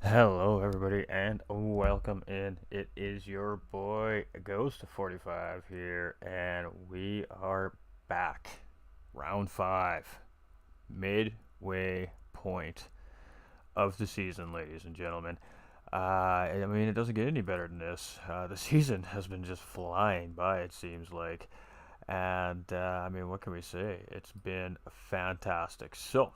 Hello, everybody, and welcome in. It is your boy Ghost45 here, and we are back. Round 5, midway point of the season, ladies and gentlemen. It doesn't get any better than this. The season has been just flying by, it seems like. And, what can we say? It's been fantastic. So,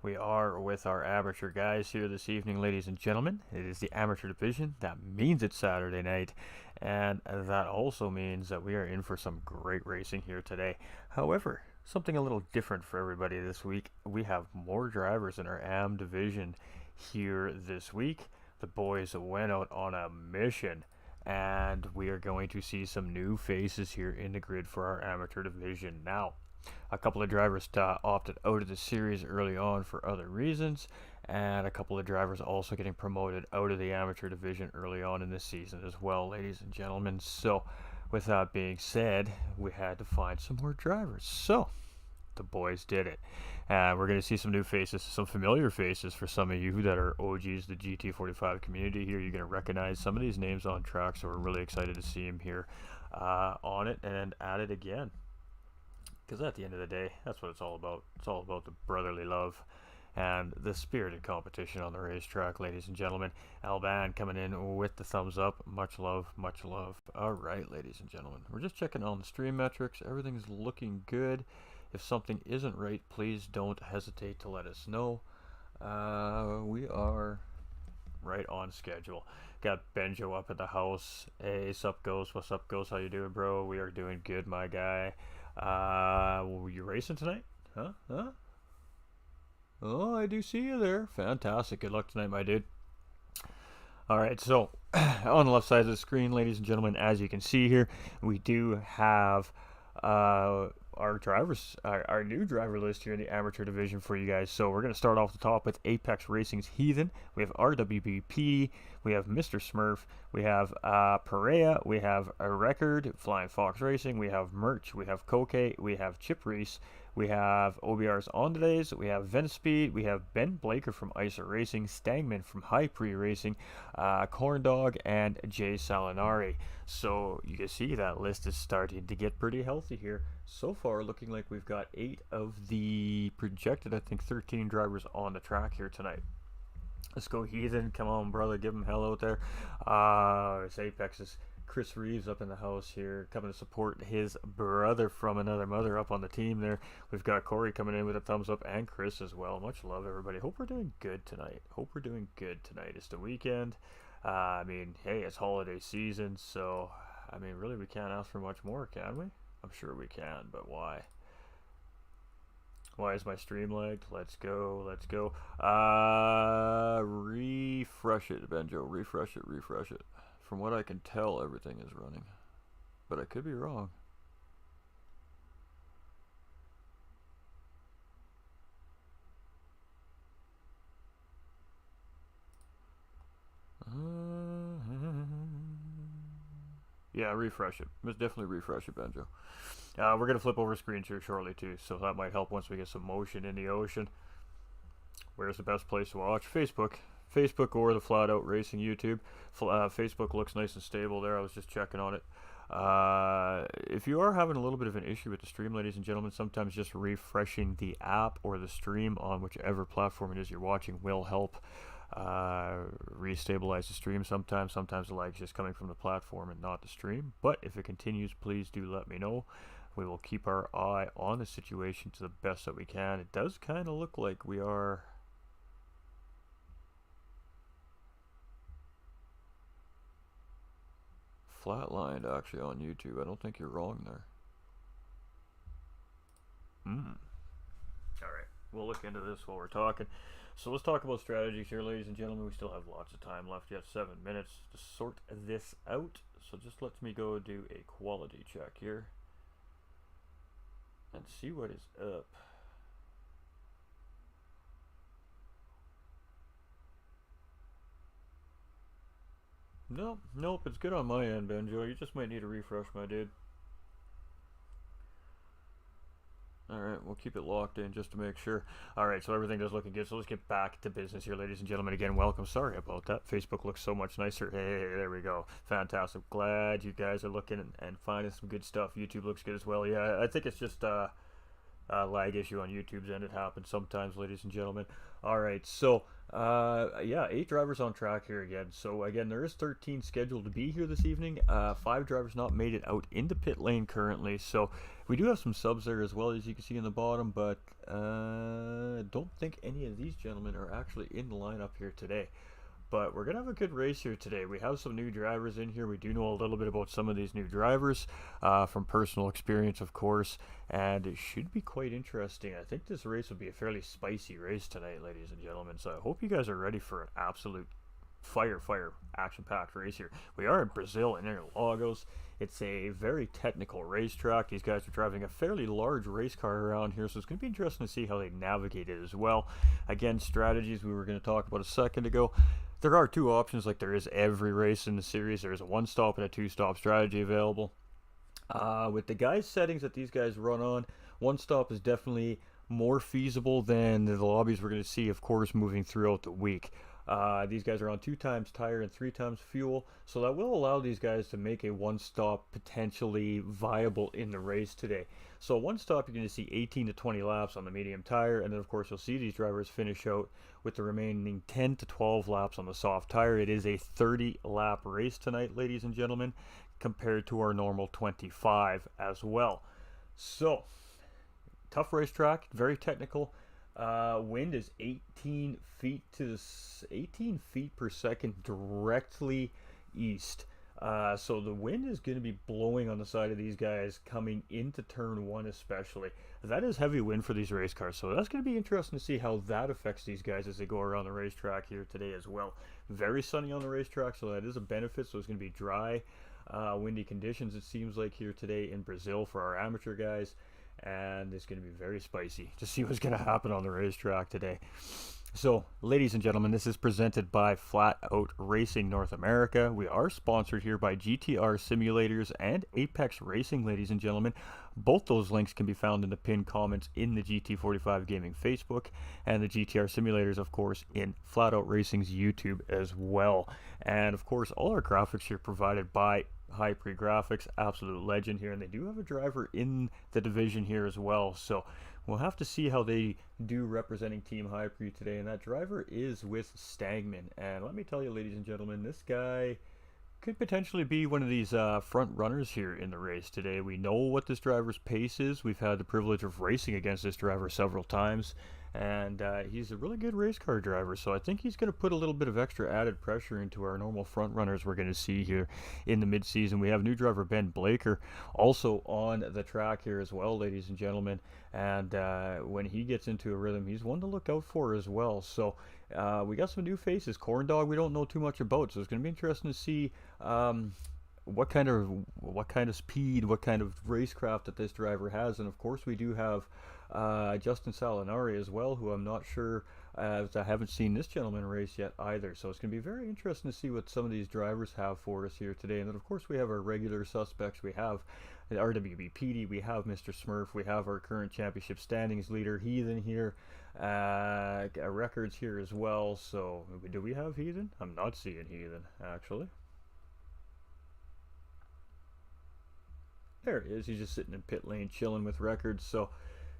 we are with our amateur guys here this evening, ladies and gentlemen. It is the amateur division. That means it's Saturday night, and that also means that we are in for some great racing here today. However, something a little different for everybody this week. We have more drivers in our AM division here this week. The boys went out on a mission, and we are going to see some new faces here in the grid for our amateur division. Now, a couple of drivers opted out of the series early on for other reasons, and a couple of drivers also getting promoted out of the amateur division early on in this season as well, ladies and gentlemen. So, with that being said, we had to find some more drivers. So, the boys did it. And we're going to see some new faces, some familiar faces for some of you that are OGs, the GT45 community here. You're going to recognize some of these names on track, so we're really excited to see them here on it and at it again. Because at the end of the day, that's what it's all about. It's all about the brotherly love and the spirited competition on the racetrack, ladies and gentlemen. Alban coming in with the thumbs up. Much love, much love. All right, ladies and gentlemen. We're just checking on the stream metrics. Everything's looking good. If something isn't right, please don't hesitate to let us know. We are right on schedule. Got Benjo up at the house. Hey, sup, Ghost? What's up, Ghost? How you doing, bro? We are doing good, my guy. Were you racing tonight? Huh? Oh, I do see you there. Fantastic. Good luck tonight, my dude. All right, so on the left side of the screen, ladies and gentlemen, as you can see here, we do have our drivers, our new driver list here in the amateur division for you guys. So we're going to start off the top with Apex Racing's Heathen. We have RWBP, we have Mr. Smurf, we have Perea, we have a Record, Flying Fox Racing, we have Merch, we have Koke, we have Chip Reese, we have OBR's Ondays, we have Venspeed, we have Ben Blaker from ISA Racing, Stangman from High Pre Racing, Corn Dog, and Jay Salinari. So you can see that list is starting to get pretty healthy here. So far, looking like we've got 8 of the projected, I think, 13 drivers on the track here tonight. Let's go, Heathen. Come on, brother. Give him hell out there. It's Apex's Chris Reeves up in the house here, coming to support his brother from another mother up on the team there. We've got Corey coming in with a thumbs up, and Chris as well. Much love, everybody. Hope we're doing good tonight. It's the weekend. Hey, it's holiday season, so, really, we can't ask for much more, can we? I'm sure we can, but why? Why is my stream lagged? Let's go. Refresh it, Benjo. Refresh it. From what I can tell, everything is running. But I could be wrong. Yeah, refresh it. Must definitely refresh it, Benjo. We're going to flip over screens here shortly, too, so that might help once we get some motion in the ocean. Where's the best place to watch? Facebook or the Flat Out Racing YouTube. Facebook looks nice and stable there. I was just checking on it. If you are having a little bit of an issue with the stream, ladies and gentlemen, sometimes just refreshing the app or the stream on whichever platform it is you're watching will help restabilize the stream. Sometimes the lag's just coming from the platform and not the stream. But if it continues, please do let me know. We will keep our eye on the situation to the best that we can. It does kind of look like we are flatlined actually on YouTube. I don't think you're wrong there. Alright, we'll look into this while we're talking. So let's talk about strategies here, ladies and gentlemen. We still have lots of time left. You have 7 minutes to sort this out. So just let me go do a quality check here and see what is up. Nope, it's good on my end, Benjo. You just might need a refresh, my dude. All right, we'll keep it locked in just to make sure. All right, so everything is looking good. So let's get back to business here, ladies and gentlemen. Again, welcome. Sorry about that. Facebook looks so much nicer. Hey, there we go. Fantastic. Glad you guys are looking and finding some good stuff. YouTube looks good as well. Yeah, I think it's just lag issue on YouTube's end. It happens sometimes, ladies and gentlemen. All right, so yeah, 8 drivers on track here again. So again, there is 13 scheduled to be here this evening. 5 drivers not made it out into pit lane currently. So we do have some subs there as well, as you can see in the bottom, but don't think any of these gentlemen are actually in the lineup here today. But we're going to have a good race here today. We have some new drivers in here. We do know a little bit about some of these new drivers from personal experience, of course, and it should be quite interesting. I think this race will be a fairly spicy race tonight, ladies and gentlemen, so I hope you guys are ready for an absolute fire, action-packed race here. We are in Brazil, in Interlagos. It's a very technical racetrack. These guys are driving a fairly large race car around here, so it's going to be interesting to see how they navigate it as well. Again, strategies we were going to talk about a second ago. There are 2 options, like there is every race in the series. There is a 1-stop and a 2-stop strategy available. With the guys' settings that these guys run on, 1-stop is definitely more feasible than the lobbies we're going to see, of course, moving throughout the week. These guys are on 2 times tire and 3 times fuel, so that will allow these guys to make a 1-stop potentially viable in the race today. So 1-stop, you're going to see 18 to 20 laps on the medium tire, and then of course you'll see these drivers finish out with the remaining 10 to 12 laps on the soft tire. It is a 30-lap race tonight, ladies and gentlemen, compared to our normal 25 as well. So tough racetrack, very technical. Wind is 18 feet per second directly east. So the wind is going to be blowing on the side of these guys coming into turn 1 especially. That is heavy wind for these race cars, so that's going to be interesting to see how that affects these guys as they go around the racetrack here today as well. Very sunny on the racetrack, so that is a benefit. So it's going to be dry, windy conditions, it seems like, here today in Brazil for our amateur guys. And it's going to be very spicy to see what's going to happen on the racetrack today. So, ladies and gentlemen, this is presented by Flat Out Racing North America. We are sponsored here by GTR Simulators and Apex Racing, ladies and gentlemen. Both those links can be found in the pinned comments in the GT45 Gaming Facebook, and the GTR Simulators, of course, in Flat Out Racing's YouTube as well. And, of course, all our graphics here provided by High Pre Graphics, absolute legend here, and they do have a driver in the division here as well, so we'll have to see how they do representing Team High Pre today. And that driver is with Stagman, and let me tell you, ladies and gentlemen, this guy could potentially be one of these front runners here in the race today. We know what this driver's pace is. We've had the privilege of racing against this driver several times, and he's a really good race car driver, so I think he's going to put a little bit of extra added pressure into our normal front runners we're going to see here in the mid-season. We have new driver Ben Blaker also on the track here as well, ladies and gentlemen, and when he gets into a rhythm, he's one to look out for as well. So we got some new faces. Corn Dog we don't know too much about, so it's going to be interesting to see what kind of speed, what kind of racecraft that this driver has. And of course we do have Justin Salinari as well, who I'm not sure, as I haven't seen this gentleman race yet either. So it's going to be very interesting to see what some of these drivers have for us here today. And then of course we have our regular suspects. We have the RWB PD, we have Mr. Smurf, we have our current championship standings leader Heathen here, records here as well. So do we have Heathen? I'm not seeing Heathen actually. There he is. He's just sitting in pit lane chilling with records. So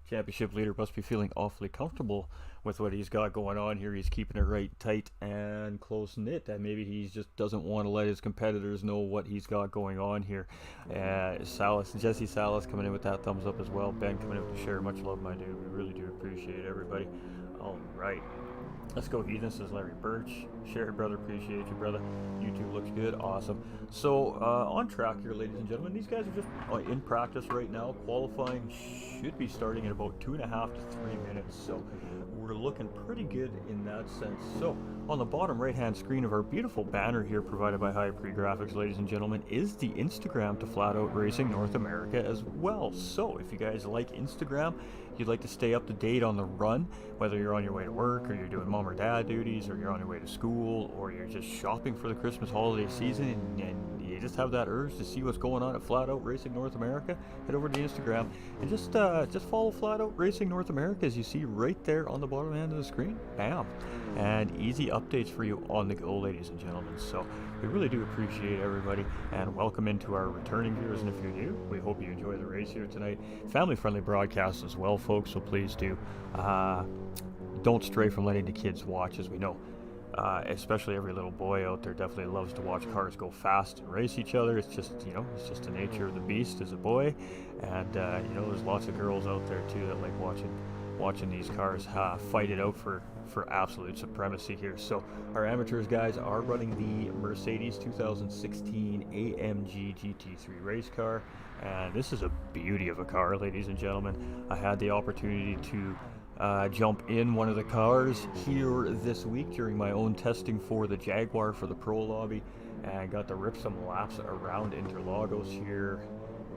championship leader must be feeling awfully comfortable with what he's got going on here. He's keeping it right tight and close knit, and maybe he just doesn't want to let his competitors know what he's got going on here. Jesse Salas coming in with that thumbs up as well. Ben coming in with the share. Much love, my dude. We really do appreciate everybody. All right, let's go, Heathen, says Larry Birch. Share, brother, appreciate you, brother. YouTube looks good, awesome. So on track here, ladies and gentlemen, these guys are just in practice right now. Qualifying should be starting in about 2.5 to 3 minutes, so we're looking pretty good in that sense. So on the bottom right hand screen of our beautiful banner here provided by High Pre Graphics, ladies and gentlemen, is the Instagram to Flat Out Racing North America as well. So if you guys like Instagram, you'd like to stay up to date on the run, whether you're on your way to work or you're doing mom or dad duties or you're on your way to school or you're just shopping for the Christmas holiday season, and you just have that urge to see what's going on at Flat Out Racing North America, head over to Instagram and just follow Flat Out Racing North America, as you see right there on the bottom end of the screen. Bam! And easy updates for you on the go, ladies and gentlemen. So we really do appreciate everybody, and welcome into our returning viewers. And if you're new, we hope you enjoy the race here tonight. Family-friendly broadcast as well, folks, so please do don't stray from letting the kids watch, as we know. Especially every little boy out there definitely loves to watch cars go fast and race each other. It's just, it's just the nature of the beast as a boy. And, there's lots of girls out there too that like watching these cars fight it out for absolute supremacy here. So our amateurs guys are running the Mercedes 2016 AMG GT3 race car. And this is a beauty of a car, ladies and gentlemen. I had the opportunity to jump in one of the cars here this week during my own testing for the Jaguar for the Pro Lobby, and got to rip some laps around Interlagos here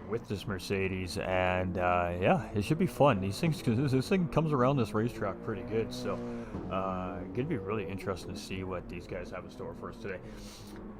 with this Mercedes. And yeah, it should be fun. These things, because this thing comes around this racetrack pretty good, so gonna be really interesting to see what these guys have in store for us today.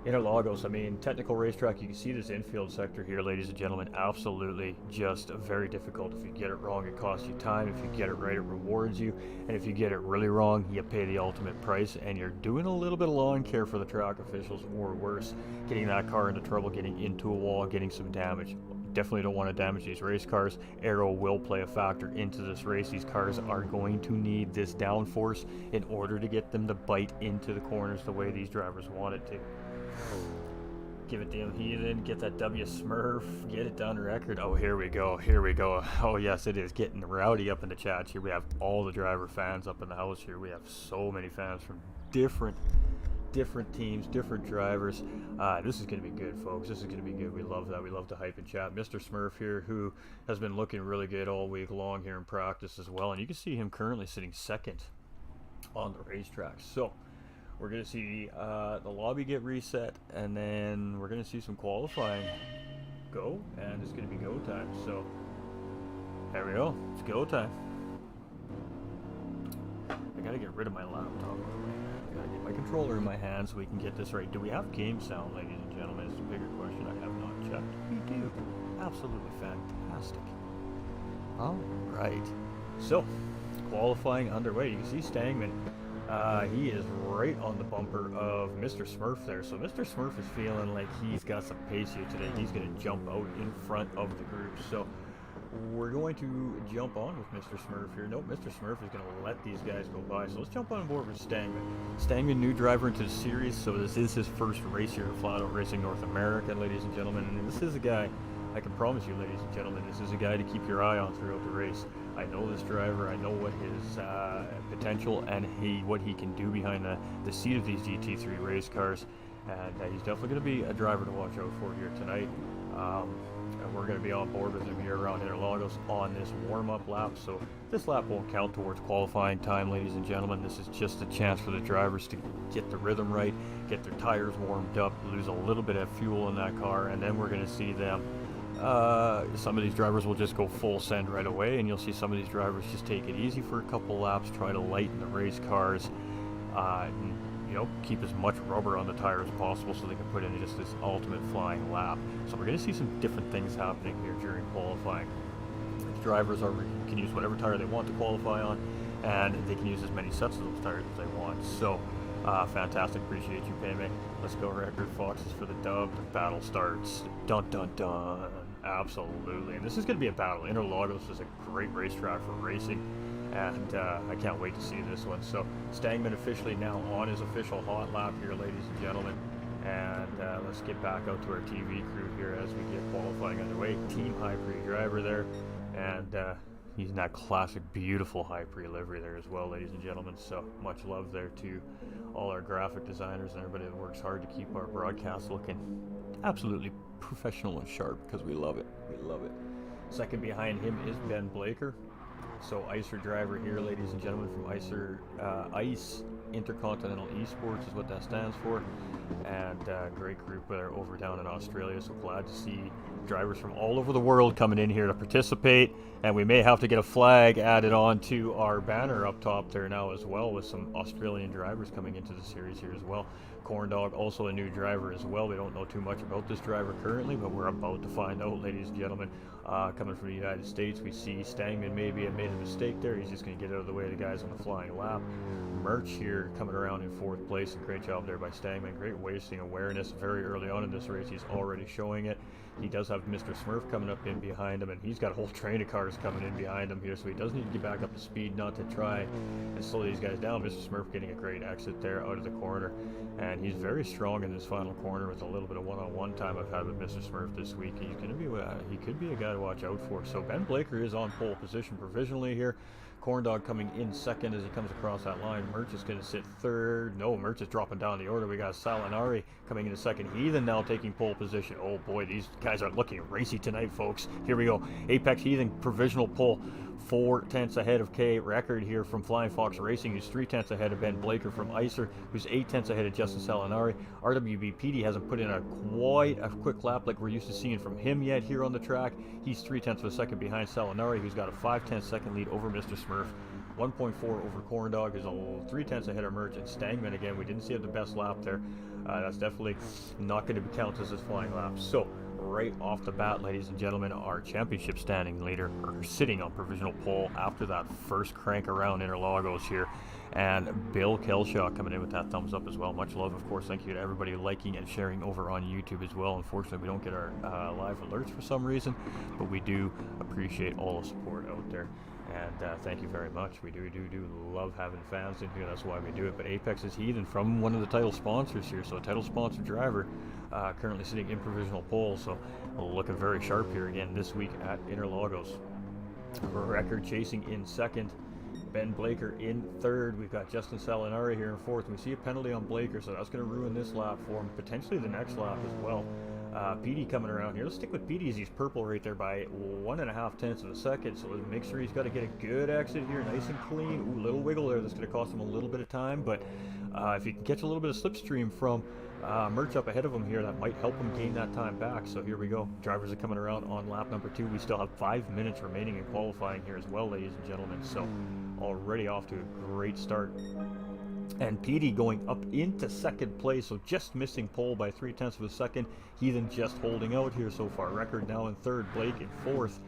Interlagos, I mean, technical racetrack. You can see this infield sector here, ladies and gentlemen, absolutely just very difficult. If you get it wrong, it costs you time. If you get it right, it rewards you. And if you get it really wrong, you pay the ultimate price, and you're doing a little bit of lawn care for the track officials, or worse, getting that car into trouble, getting into a wall, getting some damage. Definitely don't want to damage these race cars. Aero will play a factor into this race. These cars are going to need this downforce in order to get them to bite into the corners the way these drivers want it to. Give it to him, Heathen. Get that W Smurf. Get it done record. Oh, here we go. Here we go. Oh, yes, it is getting rowdy up in the chat here. We have all the driver fans up in the house here. We have so many fans from different teams, different drivers. This is going to be good, folks. This is going to be good. We love that. We love to hype and chat. Mr. Smurf here, who has been looking really good all week long here in practice as well. And you can see him currently sitting second on the racetrack. So we're going to see the lobby get reset, and then we're going to see some qualifying go, and it's going to be go time. So there we go. It's go time. I got to get rid of my laptop. I got to get my controller in my hand so we can get this right. Do we have game sound, ladies and gentlemen? It's a bigger question I have not checked. We do. Absolutely fantastic. All right. So qualifying underway. You can see Stangman. He is right on the bumper of Mr. Smurf there. So Mr. Smurf is feeling like he's got some pace here today. He's going to jump out in front of the group. So we're going to jump on with Mr. Smurf here. Nope, Mr. Smurf is going to let these guys go by. So let's jump on board with Stangman. Stangman, new driver into the series. So this is his first race here at Flat Out Racing North America, ladies and gentlemen. And this is a guy, I can promise you, ladies and gentlemen, this is a guy to keep your eye on throughout the race. I know this driver. I know what his potential and what he can do behind the seat of these GT3 race cars. And he's definitely going to be a driver to watch out for here tonight. And we're going to be on board with him here around Interlagos on this warm-up lap. So this lap won't count towards qualifying time, ladies and gentlemen. This is just a chance for the drivers to get the rhythm right, get their tires warmed up, lose a little bit of fuel in that car, and then we're going to see them. Some of these drivers will just go full send right away, and you'll see some of these drivers just take it easy for a couple laps, try to lighten the race cars, and, keep as much rubber on the tire as possible so they can put in just this ultimate flying lap. So we're going to see some different things happening here during qualifying. The drivers can use whatever tire they want to qualify on, and they can use as many sets of those tires as they want. So fantastic. Appreciate you, Payme. Let's go, Record Foxes, for the dub. The battle starts. Dun dun dun. Absolutely. And this is going to be a battle. Interlagos is a great racetrack for racing, and I can't wait to see this one. So Stangman officially now on his official hot lap here, ladies and gentlemen. And let's get back out to our TV crew here as we get qualifying underway. Team High Pre driver there, and he's in that classic, beautiful High Pre livery there as well, ladies and gentlemen. So much love there to all our graphic designers and everybody that works hard to keep our broadcast looking absolutely professional and sharp, because we love it. We love it. Second behind him is Ben Blaker. So ICER driver here, ladies and gentlemen, from ICER Ice Intercontinental Esports is what that stands for. And great group there over down in Australia. So glad to see drivers from all over the world coming in here to participate. And we may have to get a flag added on to our banner up top there now as well, with some Australian drivers coming into the series here as well. Corn Dog, also a new driver as well. We don't know too much about this driver currently, but we're about to find out, ladies and gentlemen. Coming from the United States, we see Stangman maybe have made a mistake there. He's just going to get out of the way of the guys on the flying lap. Merch here coming around in 4th place, and great job there by Stangman. Great racing awareness very early on in this race. He's already showing it. He does have Mr. Smurf coming up in behind him, and he's got a whole train of cars coming in behind him here, so he does need to get back up to speed, not to try and slow these guys down. Mr. Smurf getting a great exit there out of the corner, and he's very strong in this final corner with a little bit of one-on-one time I've had with Mr. Smurf this week. He's going to be he could be a guy to watch out for. So Ben Blaker is on pole position provisionally here. Corn Dog coming in 2nd as he comes across that line. Merch is going to sit 3rd. No, Merch is dropping down the order. We got Salinari coming into 2nd. Heathen now taking pole position. Oh boy, these guys are looking racy tonight, folks. Here we go. Apex Heathen provisional pole. 4 tenths ahead of K. Record here from Flying Fox Racing, who's 3 tenths ahead of Ben Blaker from Icer, who's 8 tenths ahead of Justin Salinari. RWB PD hasn't put in quite a quick lap like we're used to seeing from him yet here on the track. He's 3 tenths of a second behind Salinari, who's got a 5-tenth second lead over Mr. Smurf. 1.4 over Corn Dog, is 3 tenths ahead of Merch. And Stangman again, we didn't see the best lap there. That's definitely not going to be counted as his flying lap. So right off the bat, ladies and gentlemen, our championship standing leader are sitting on provisional pole after that first crank around Interlagos here. And Bill Kelshaw coming in with that thumbs up as well. Much love, of course. Thank you to everybody liking and sharing over on YouTube as well. Unfortunately, we don't get our live alerts for some reason, but we do appreciate all the support out there. And thank you very much. We do love having fans in here. That's why we do it. But Apex is Heathen from one of the title sponsors here. So a title sponsor driver currently sitting in provisional pole. So looking very sharp here again this week at Interlagos. Record chasing in 2nd. Ben Blaker in 3rd. We've got Justin Salinari here in 4th. We see a penalty on Blaker, so that's going to ruin this lap for him. Potentially the next lap as well. PD coming around here. Let's stick with PD as he's purple right there by 1.5 tenths of a second. So let's make sure he's got to get a good exit here, nice and clean. Ooh, little wiggle there. That's going to cost him a little bit of time, but if he can catch a little bit of slipstream from Merch up ahead of him here, that might help him gain that time back. So here we go. Drivers are coming around on lap number 2. We still have 5 minutes remaining in qualifying here as well, ladies and gentlemen. So already off to a great start. And PD going up into 2nd place, so just missing pole by 3 tenths of a second. Heathen just holding out here so far. Record now in 3rd, Blake in 4th.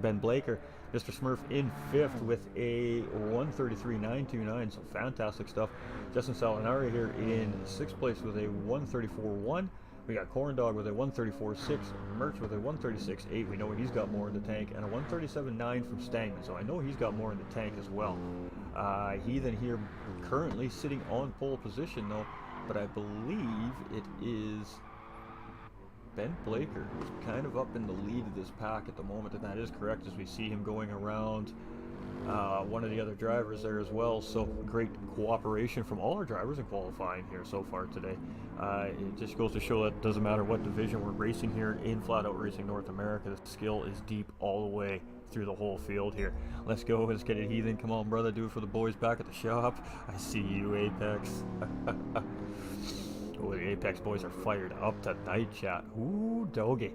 Ben Blaker. Mr. Smurf in 5th with a 133.929, so fantastic stuff. Justin Salinari here in 6th place with a 134.1. We got Corn Dog with a 134.6, Merch with a 136.8. We know he's got more in the tank, and a 137.9 from Stangman, so I know he's got more in the tank as well. Heathen here currently sitting on pole position though, but I believe it is Ben Blaker who's kind of up in the lead of this pack at the moment, and that is correct as we see him going around one of the other drivers there as well. So great cooperation from all our drivers in qualifying here so far today. It just goes to show that it doesn't matter what division we're racing here in Flat Out Racing North America, the skill is deep all the way through the whole field here. Let's go, let's get it, Heathen. Come on, brother, do it for the boys back at the shop. I see you, Apex. Oh, the Apex boys are fired up tonight, chat. Ooh, doggy.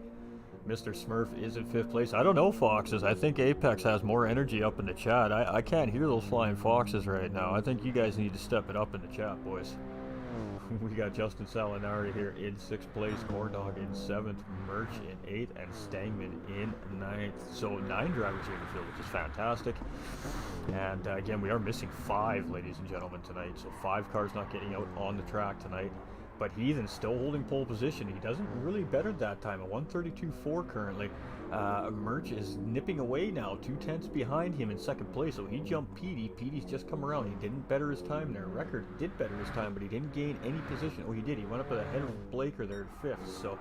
Mr. Smurf is in 5th place. I don't know, Foxes. I think Apex has more energy up in the chat. I can't hear those flying Foxes right now. I think you guys need to step it up in the chat, boys. We got Justin Salinari here in 6th place, Corn Dog in 7th, Merch in 8th, and Stangman in 9th. So 9 drivers here in the field, which is fantastic. And again, we are missing 5, ladies and gentlemen, tonight. So 5 cars not getting out on the track tonight. But Heathen's still holding pole position. He doesn't really better that time, a 132.4 currently. Merch is nipping away now, 2 tenths behind him in 2nd place, so he jumped Petey. Petey's just come around. He didn't better his time there. Record did better his time, but he didn't gain any position. Oh, he did. He went up ahead of Blaker there at 5th, so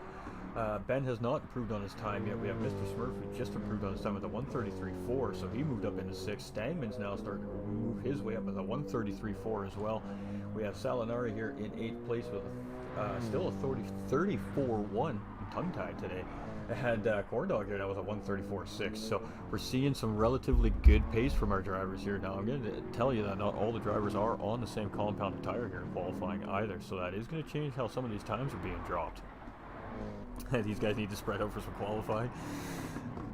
Ben has not improved on his time yet. We have Mr. Smurf who just improved on his time with a 133.4, so he moved up into 6th. Stangman's now starting to move his way up with a 133.4 as well. We have Salinari here in 8th place with still a 34.1 tongue-tied today. And Corn Dog here now was a 134.6. So we're seeing some relatively good pace from our drivers here. Now I'm going to tell you that not all the drivers are on the same compound tire here in qualifying either. So that is going to change how some of these times are being dropped. These guys need to spread out for some qualifying.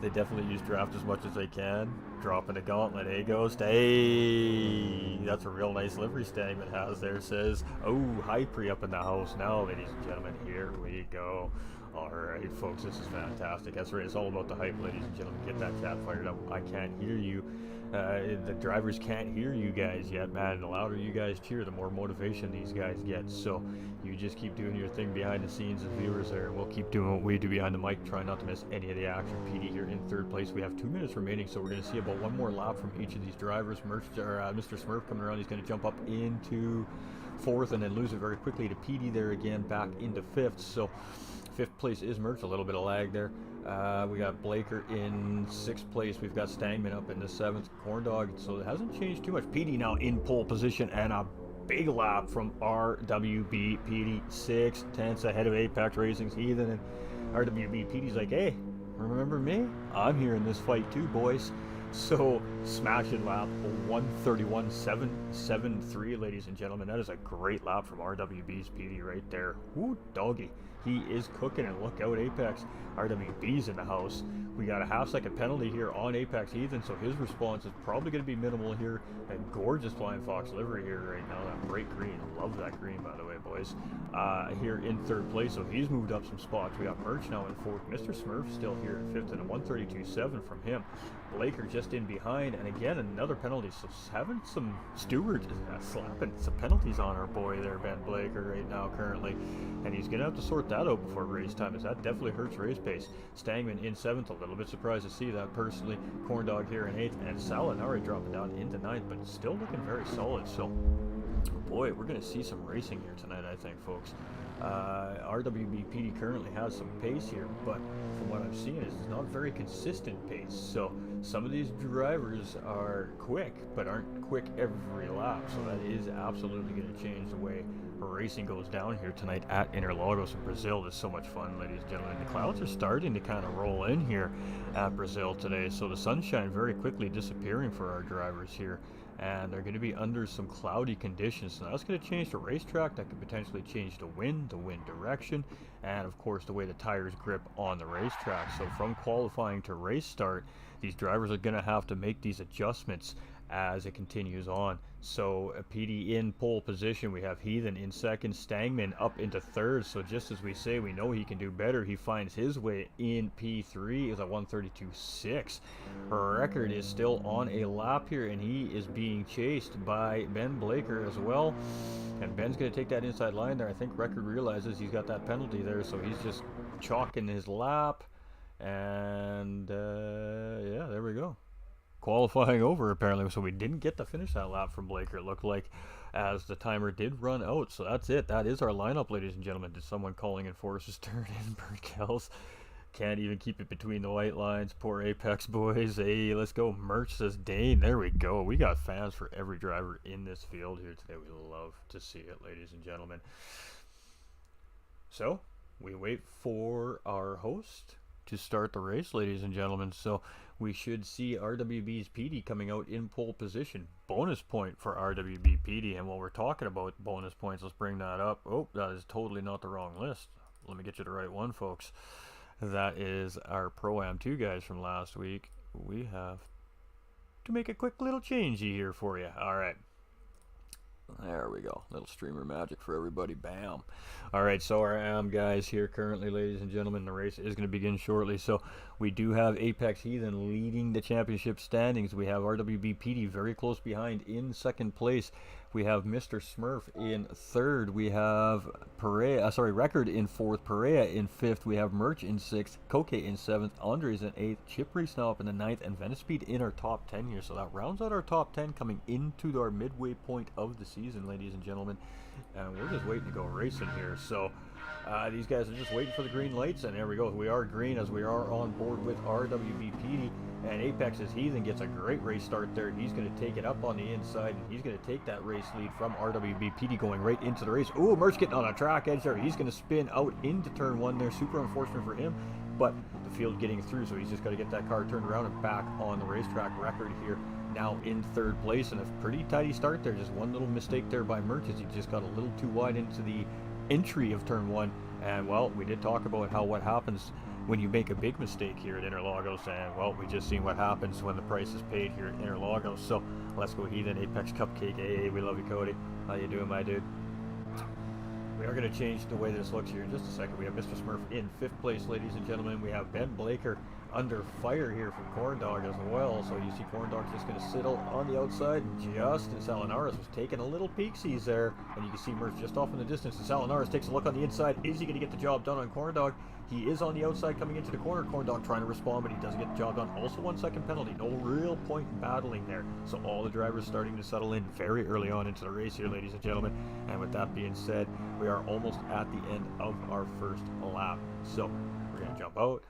They definitely use draft as much as they can. Dropping a gauntlet. Hey, Ghost. Hey, that's a real nice livery Stangman has there. Says, oh, Hypre up in the house now, ladies and gentlemen. Here we go. Alright, folks, this is fantastic. That's right, it's all about the hype, ladies and gentlemen. Get that chat fired up. I can't hear you. The drivers can't hear you guys yet, man. The louder you guys cheer, the more motivation these guys get. So you just keep doing your thing behind the scenes as viewers there, and we'll keep doing what we do behind the mic, trying not to miss any of the action. PD here in third place. We have 2 minutes remaining, so we're going to see about one more lap from each of these drivers. Mr. Smurf coming around, he's going to jump up into fourth and then lose it very quickly to PD there again, back into fifth. So fifth place is Merch, a little bit of lag there. We got Blaker in sixth place. We've got Stangman up in the seventh. Corn Dog, so it hasn't changed too much. PD now in pole position, and a big lap from RWB. PD 6/10 ahead of Apex Racing's Heathen, and RWB PD's like, hey, remember me? I'm here in this fight too, boys. So smashing lap 131.773, ladies and gentlemen. That is a great lap from RWB's PD right there. Woo, doggy. He is cooking it. Look out, Apex. RWB's in the house. We got a half-second penalty here on Apex Heathen, so his response is probably going to be minimal here. A gorgeous Flying Fox livery here right now. That bright green. Love that green, by the way, boys. Here in third place, so he's moved up some spots. We got Merch now in fourth. Mr. Smurf still here in fifth, and a 132.7 from him. Blaker just in behind, and again another penalty. So having some stewards slapping some penalties on our boy there, Ben Blaker, right now currently, and he's gonna have to sort that out before race time, as that definitely hurts race pace. Stangman in seventh, a little bit surprised to see that personally. Corn Dog here in eighth, and Salinari dropping down into ninth, but still looking very solid. So boy, we're gonna see some racing here tonight, I think, folks. RWB PD currently has some pace here, but from what I'm seeing, it's not very consistent pace. So some of these drivers are quick, but aren't quick every lap. So that is absolutely going to change the way racing goes down here tonight at Interlagos in Brazil. It's so much fun, ladies and gentlemen. The clouds are starting to kind of roll in here at Brazil today, so the sunshine very quickly disappearing for our drivers here. And they're going to be under some cloudy conditions. So that's going to change the racetrack. That could potentially change the wind direction, and of course the way the tires grip on the racetrack. So from qualifying to race start, these drivers are going to have to make these adjustments as it continues on. So PD in pole position, we have Heathen in second, Stangman up into third. So just as we say, we know he can do better. He finds his way in P3 is a 132.6. Record is still on a lap here, and he is being chased by Ben Blaker as well. And Ben's going to take that inside line there. I think Record realizes he's got that penalty there, so he's just chalking his lap. And yeah, there we go. Qualifying over apparently, so we didn't get to finish that lap from Blaker, it looked like, as the timer did run out. So that's it. That is our lineup, ladies and gentlemen. Did someone calling in Force's turn in? Burkels can't even keep it between the white lines. Poor Apex boys. Hey, let's go. Merch says Dane. There we go. We got fans for every driver in this field here today. We love to see it, ladies and gentlemen. So we wait for our host to start the race, ladies and gentlemen. So we should see RWB's PD coming out in pole position. Bonus point for RWB PD. And while we're talking about bonus points, let's bring that up. Oh, that is totally not the wrong list. Let me get you the right one, folks. That is our Pro-Am 2 guys from last week. We have to make a quick little changey here for you. All right. There we go. Little streamer magic for everybody. Bam. All right, so our AM guys here currently, ladies and gentlemen, the race is going to begin shortly. So we do have Apex Heathen leading the championship standings. We have RWB PD very close behind in second place. We have Mr. Smurf in third. We have Record in fourth. Perea in fifth. We have Merch in sixth. Koke in seventh. Andres in eighth. Chip Reese now up in the ninth. And Venispeed in our top 10 here. So that rounds out our top 10 coming into our midway point of the season, ladies and gentlemen. And we're just waiting to go racing here. So these guys are just waiting for the green lights. And there we go. We are green as we are on board with RWB PD. And Apex's Heathen gets a great race start there. He's going to take it up on the inside, and he's going to take that race lead from RWB PD going right into the race. Oh, Merch getting on a track edge there. He's going to spin out into turn one there. Super unfortunate for him. But the the field getting through, so he's just got to get that car turned around and back on the racetrack. Record here now in third place, and a pretty tidy start there. Just one little mistake there by Merch as he just got a little too wide into the entry of turn one. And well, we did talk about what happens when you make a big mistake here at Interlagos, and well, we just seen what happens when the price is paid here at Interlagos. So let's go Heathen Apex Cupcake. Hey, we love you, Cody. How you doing, my dude? We are going to change the way this looks here in just a second. We have Mr. Smurf in 5th place, ladies and gentlemen. We have Ben Blaker under fire here from Corn Dog as well. So you see Corn Dog's just going to sit on the outside, and just as Salinaris was taking a little peeksies there, and you can see Murph just off in the distance, and Salinaris takes a look on the inside. Is he going to get the job done on Corn Dog? He is on the outside coming into the corner. Corn Dog trying to respond, but he doesn't get the job done. Also 1 second penalty. No real point in battling there. So all the drivers starting to settle in very early on into the race here, ladies and gentlemen. And with that being said, we are almost at the end of our first lap. So we're going to jump out.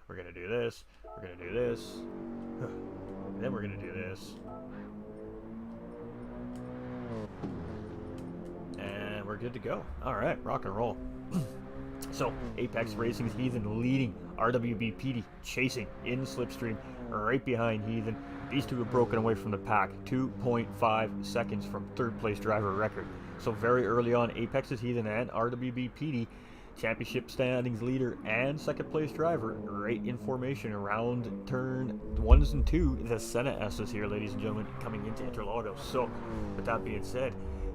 We're going to do this. We're going to do this. And then we're going to do this. And we're good to go. All right, rock and roll. So, Apex Racing's Heathen leading, RWB PD chasing in the slipstream, right behind Heathen. These two have broken away from the pack, 2.5 seconds from third place driver record. So very early on, Apex's Heathen and RWB PD, championship standings leader and second place driver, right in formation around turn 1s and 2. The Senna S's here, ladies and gentlemen, coming into Interlagos. So, with that being said,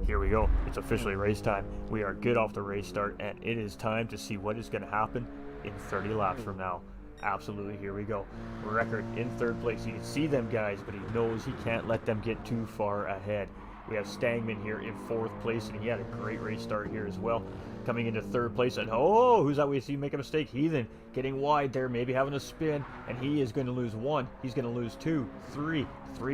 here we go. It's officially race time. We are good off the race start, and it is time to see what is going to happen in 30 laps from now. Absolutely, here we go. Record in third place. You can see them guys, but he knows he can't let them get too far ahead. We have Stangman here in 4th place, and he had a great race start here as well. Coming into 3rd place, and oh, who's that we see make a mistake? Heathen getting wide there, maybe having a spin, and he is going to lose 1. He's going to lose 2, 3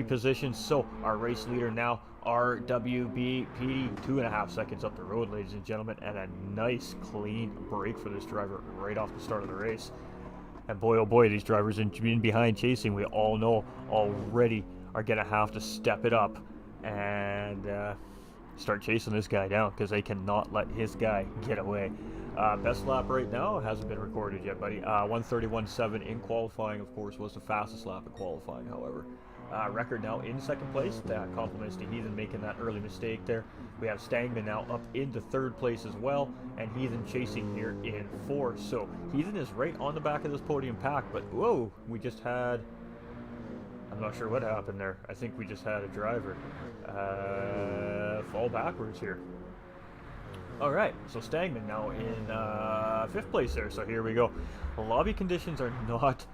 positions. So our race leader now, RWB PD, 2.5 seconds up the road, ladies and gentlemen, and a nice clean break for this driver right off the start of the race. And boy, oh boy, these drivers in behind chasing, we all know already are going to have to step it up and start chasing this guy down, because they cannot let his guy get away. Best lap right now hasn't been recorded yet, buddy. 131.7 in qualifying, of course, was the fastest lap in qualifying, however. Record now in 2nd place. That compliments to Heathen making that early mistake there. We have Stangman now up into 3rd place as well, and Heathen chasing here in 4th. So Heathen is right on the back of this podium pack, but whoa, we just had, I'm not sure what happened there. I think we just had a driver fall backwards here. Alright, so Stangman now in 5th place there. So here we go. The lobby conditions are not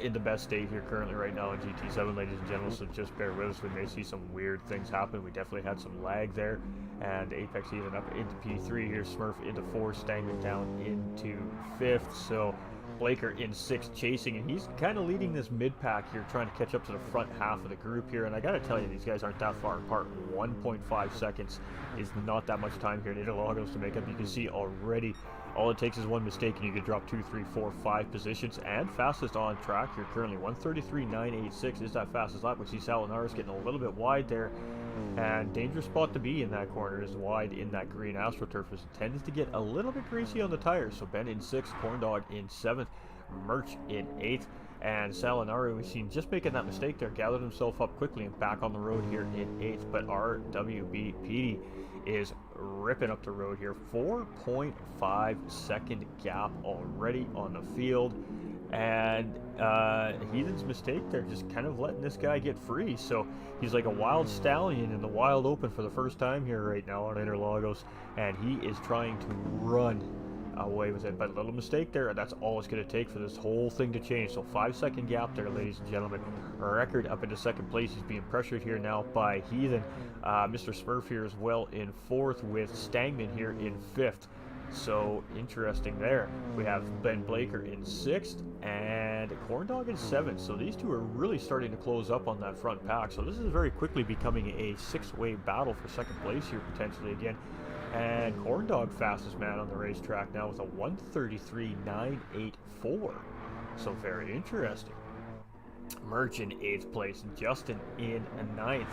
in the best state here currently right now in GT7, ladies and gentlemen, so just bear with us. We may see some weird things happen. We definitely had some lag there, and Apex even up into P3 here, Smurf into 4, Stangman down into 5th. So Blaker in 6th chasing, and he's kind of leading this mid-pack here, trying to catch up to the front half of the group here. And I gotta tell you, these guys aren't that far apart. 1.5 seconds is not that much time here in Interlagos to make up. You can see already all it takes is one mistake and you could drop 2, 3, 4, 5 positions. And fastest on track here currently, 133.986 is that fastest lap. We see Salinaris getting a little bit wide there, and dangerous spot to be in that corner is wide in that green AstroTurf, as it tends to get a little bit greasy on the tires. So Ben in 6th, Corn Dog in 7th, Merch in 8th, and Salinari, we've seen just making that mistake there, gathered himself up quickly and back on the road here in 8th. But RWB PD is ripping up the road here, 4.5 second gap already on the field, and Heathen's mistake there, just kind of letting this guy get free. So he's like a wild stallion in the wild open for the first time here right now on Interlagos, and he is trying to run away with it. But a little mistake there, that's all it's going to take for this whole thing to change. So 5-second gap there, ladies and gentlemen. Record up into 2nd place. He's being pressured here now by Heathen. Mr. Smurf here as well in 4th, with Stangman here in 5th. So interesting there. We have Ben Blaker in 6th and Corn Dog in 7th. So these two are really starting to close up on that front pack. So this is very quickly becoming a 6-way battle for 2nd place here potentially again. And Corn Dog fastest man on the racetrack now with a 133.984. So very interesting. Merch in 8th place, Justin in 9th.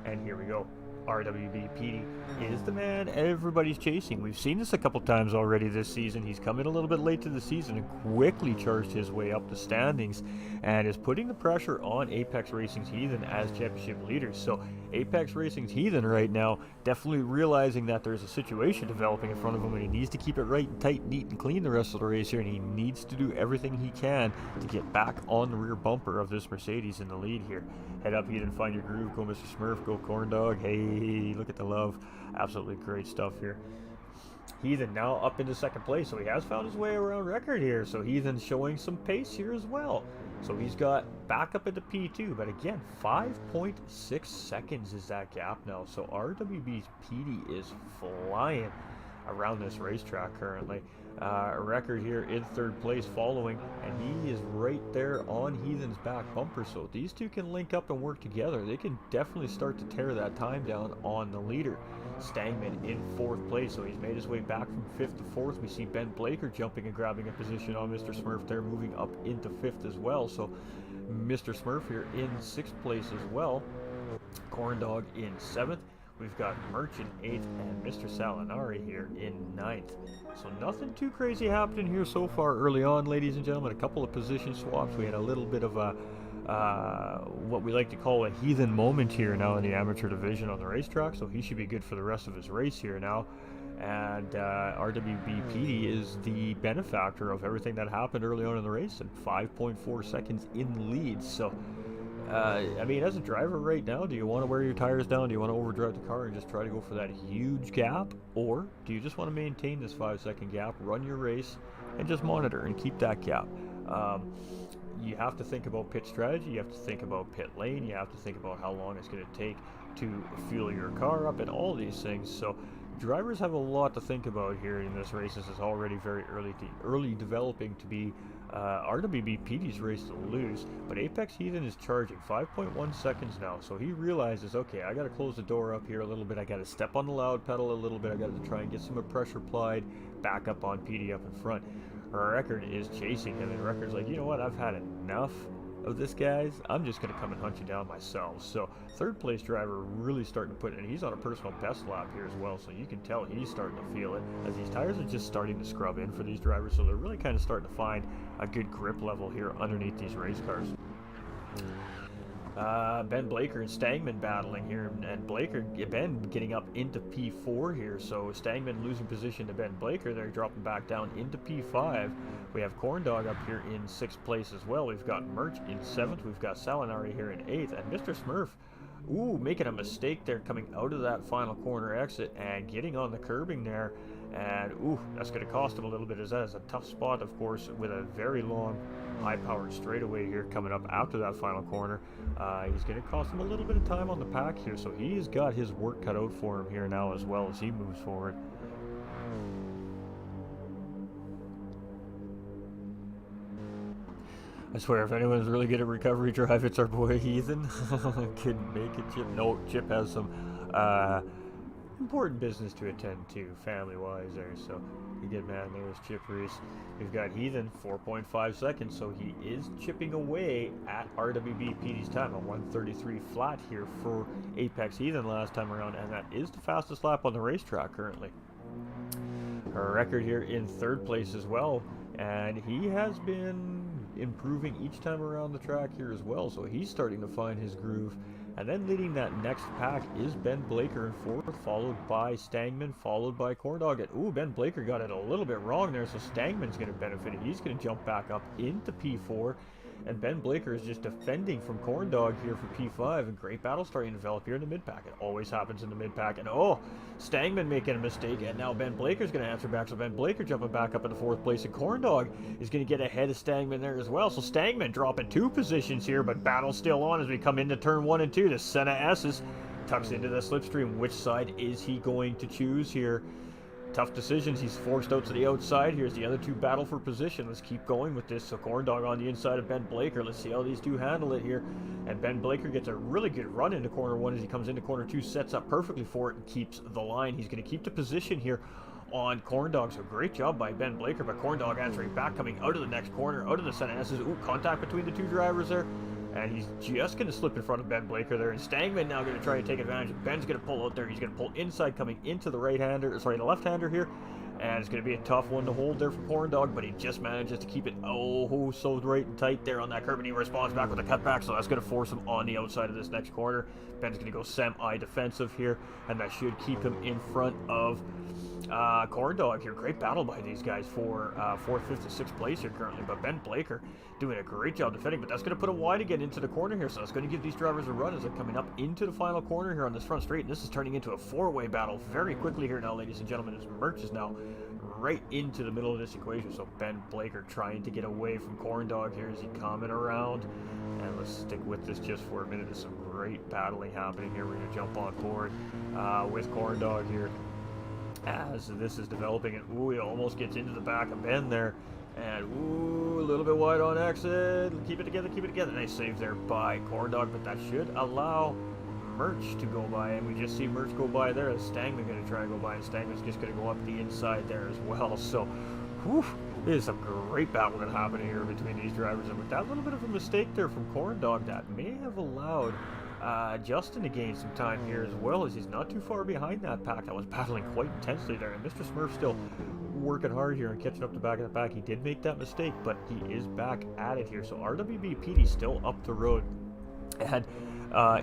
And here we go. RWB Petey is the man everybody's chasing. We've seen this a couple times already this season. He's come in a little bit late to the season and quickly charged his way up the standings and is putting the pressure on Apex Racing's Heathen as championship leaders. So Apex Racing's Heathen right now definitely realizing that there's a situation developing in front of him and he needs to keep it right and tight, neat and clean the rest of the race here, and he needs to do everything he can to get back on the rear bumper of this Mercedes in the lead here. Head up Heathen, find your groove, go Mr. Smurf, go Corn Dog. Hey, look at the love. Absolutely great stuff here. Heathen now up into second place, so he has found his way around record here. So Heathen's showing some pace here as well. So he's got back up into P2, but again, 5.6 seconds is that gap now. So RWB's PD is flying around this racetrack currently. A record here in third place following, and he is right there on Heathen's back bumper. So if these two can link up and work together, they can definitely start to tear that time down on the leader. Stangman in fourth place, so he's made his way back from fifth to fourth. We see Ben Blaker jumping and grabbing a position on Mr. Smurf there, moving up into fifth as well. So Mr. Smurf here in sixth place as well. Corn Dog in seventh. We've got Merch in 8th and Mr. Salinari here in 9th. So nothing too crazy happening here so far early on, ladies and gentlemen. A couple of position swaps. We had a little bit of a what we like to call a Heathen moment here now in the amateur division on the racetrack. So he should be good for the rest of his race here now. And RWBP is the benefactor of everything that happened early on in the race, and 5.4 seconds in the lead. So I mean, as a driver right now, do you want to wear your tires down? Do you want to overdrive the car and just try to go for that huge gap? Or do you just want to maintain this 5-second gap, run your race, and just monitor and keep that gap? You have to think about pit strategy, you have to think about pit lane, you have to think about how long it's going to take to fuel your car up and all these things. So drivers have a lot to think about here in this race. This is already very early developing to be RWB PD's race to lose, but Apex Heathen is charging 5.1 seconds now, so he realizes, okay, I got to close the door up here a little bit, I got to step on the loud pedal a little bit, I got to try and get some pressure applied back up on PD up in front. Record is chasing him, and Record's like, you know what, I've had enough of this, guys. I'm just going to come and hunt you down myself. So third place driver really starting to put it, and he's on a personal best lap here as well, so you can tell he's starting to feel it as these tires are just starting to scrub in for these drivers, so they're really kind of starting to find a good grip level here underneath these race cars. Ben Blaker and Stangman battling here, and Ben getting up into P4 here, so Stangman losing position to Ben Blaker. They're dropping back down into P5. We have Corn Dog up here in 6th place as well. We've got Merch in 7th. We've got Salinari here in 8th, and Mr. Smurf, making a mistake there coming out of that final corner exit and getting on the curbing there, and that's going to cost him a little bit, as that is a tough spot, of course, with a very long high-powered straightaway here coming up after that final corner. He's going to cost him a little bit of time on the pack here, so he's got his work cut out for him here now as well as he moves forward. I swear, if anyone's really good at recovery drive, it's our boy Heathen. Couldn't make it, Chip. No, Chip has some important business to attend to, family-wise there, so a good man there is Chip Reese. We've got Heathen, 4.5 seconds, so he is chipping away at RWB PD's time, a 1:33 flat here for Apex Heathen last time around, and that is the fastest lap on the racetrack currently. Her record here in 3rd place as well, and he has been improving each time around the track here as well, so he's starting to find his groove. And then leading that next pack is Ben Blaker in 4th, followed by Stangman, followed by Corn Dog. Ben Blaker got it a little bit wrong there, so Stangman's going to benefit. He's going to jump back up into P4, and Ben Blaker is just defending from Corn Dog here for P5, and great battle starting to develop here in the mid-pack. It always happens in the mid-pack, and Stangman making a mistake, and now Ben Blaker's going to answer back, so Ben Blaker jumping back up into 4th place, and Corn Dog is going to get ahead of Stangman there as well, so Stangman dropping 2 positions here, but battle's still on as we come into turn 1 and 2. The Senna S's tucks into the slipstream. Which side is he going to choose here? Tough decisions. He's forced out to the outside. Here's the other two battle for position. Let's keep going with this. So Corn Dog on the inside of Ben Blaker. Let's see how these two handle it here. And Ben Blaker gets a really good run into corner 1 as he comes into corner 2, sets up perfectly for it and keeps the line. He's going to keep the position here on Corn Dog. So great job by Ben Blaker, but Corn Dog answering back, coming out of the next corner, out of the center. Contact between the two drivers there. and he's just going to slip in front of Ben Blaker there, and Stangman now going to try to take advantage. Ben's going to pull out there. He's going to pull inside, coming into the the left-hander here, and it's going to be a tough one to hold there for Corn Dog, but he just manages to keep it so right and tight there on that curb, and he responds back with a cutback, so that's going to force him on the outside of this next corner. Ben's going to go semi-defensive here, and that should keep him in front of Corn Dog here. Great battle by these guys for 4th, 5th, and 6th place here currently, but Ben Blaker doing a great job defending, but that's going to put him wide again into the corner here, so that's going to give these drivers a run as they're coming up into the final corner here on this front straight, and this is turning into a 4-way battle very quickly here now, ladies and gentlemen, as Merch is now right into the middle of this equation. So Ben Blaker trying to get away from Corn Dog here as he coming around, and let's stick with this just for a minute. There's some great battling happening here. We're going to jump on board with Corn Dog here as this is developing, and ooh, he almost gets into the back of Ben there, and ooh, a little bit wide on exit. Keep it together, keep it together. Nice save there by Corn Dog, but that should allow Merch to go by, and we just see Merch go by there as Stangman going to try and go by, and Stangman's just going to go up the inside there as well. So, whew, there's some great battling happening here between these drivers, and with that little bit of a mistake there from Corn Dog, that may have allowed Justin to gain some time here as well, as he's not too far behind that pack that was battling quite intensely there, and Mr. Smurf still working hard here and catching up to back of the pack. He did make that mistake, but he is back at it here. So RWB PD still up the road, and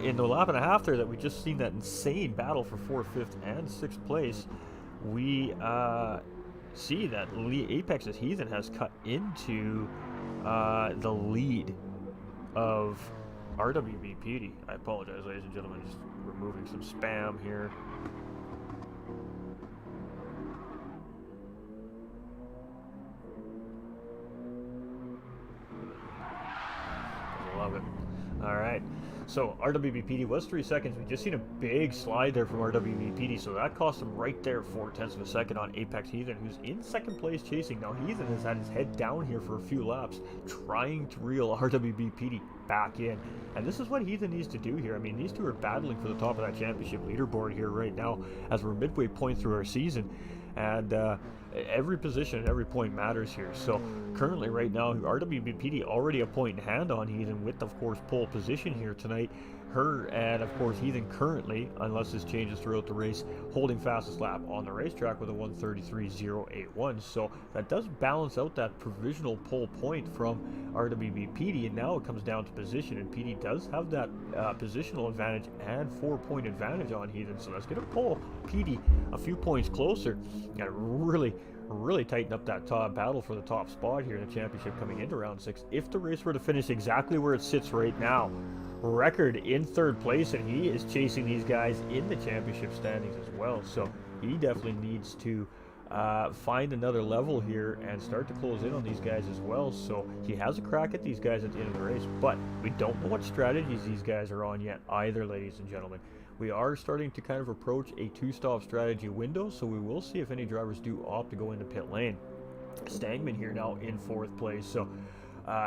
in the lap and a half there that we just seen that insane battle for 4th, 5th, and 6th place, we see that Apex's Heathen has cut into the lead of RWB PD. I apologize, ladies and gentlemen, just removing some spam here. I love it. All right. So RWBPD was 3 seconds. We just seen a big slide there from RWBPD, so that cost him right there 0.4 of a second on Apex Heathen, who's in 2nd place chasing. Now Heathen has had his head down here for a few laps, trying to reel RWBPD back in, and this is what Heathen needs to do here. I mean, these two are battling for the top of that championship leaderboard here right now as we're midway point through our season, and every position and every point matters here. So currently right now, RWBPD already a point in hand on Heathen with, of course, pole position here tonight. Her and, of course, Heathen currently, unless this changes throughout the race, holding fastest lap on the racetrack with a 1:33.081. So that does balance out that provisional pole point from RWBPD, and now it comes down to position, and PD does have that positional advantage and 4-point advantage on Heathen. So that's going to pull PD a few points closer, and really tighten up that top battle for the top spot here in the championship coming into round 6. If the race were to finish exactly where it sits right now, Record in 3rd place, and he is chasing these guys in the championship standings as well. So he definitely needs to find another level here and start to close in on these guys as well. So he has a crack at these guys at the end of the race, but we don't know what strategies these guys are on yet either, ladies and gentlemen. We are starting to kind of approach a 2-stop strategy window, so we will see if any drivers do opt to go into pit lane. Stangman here now in 4th place, so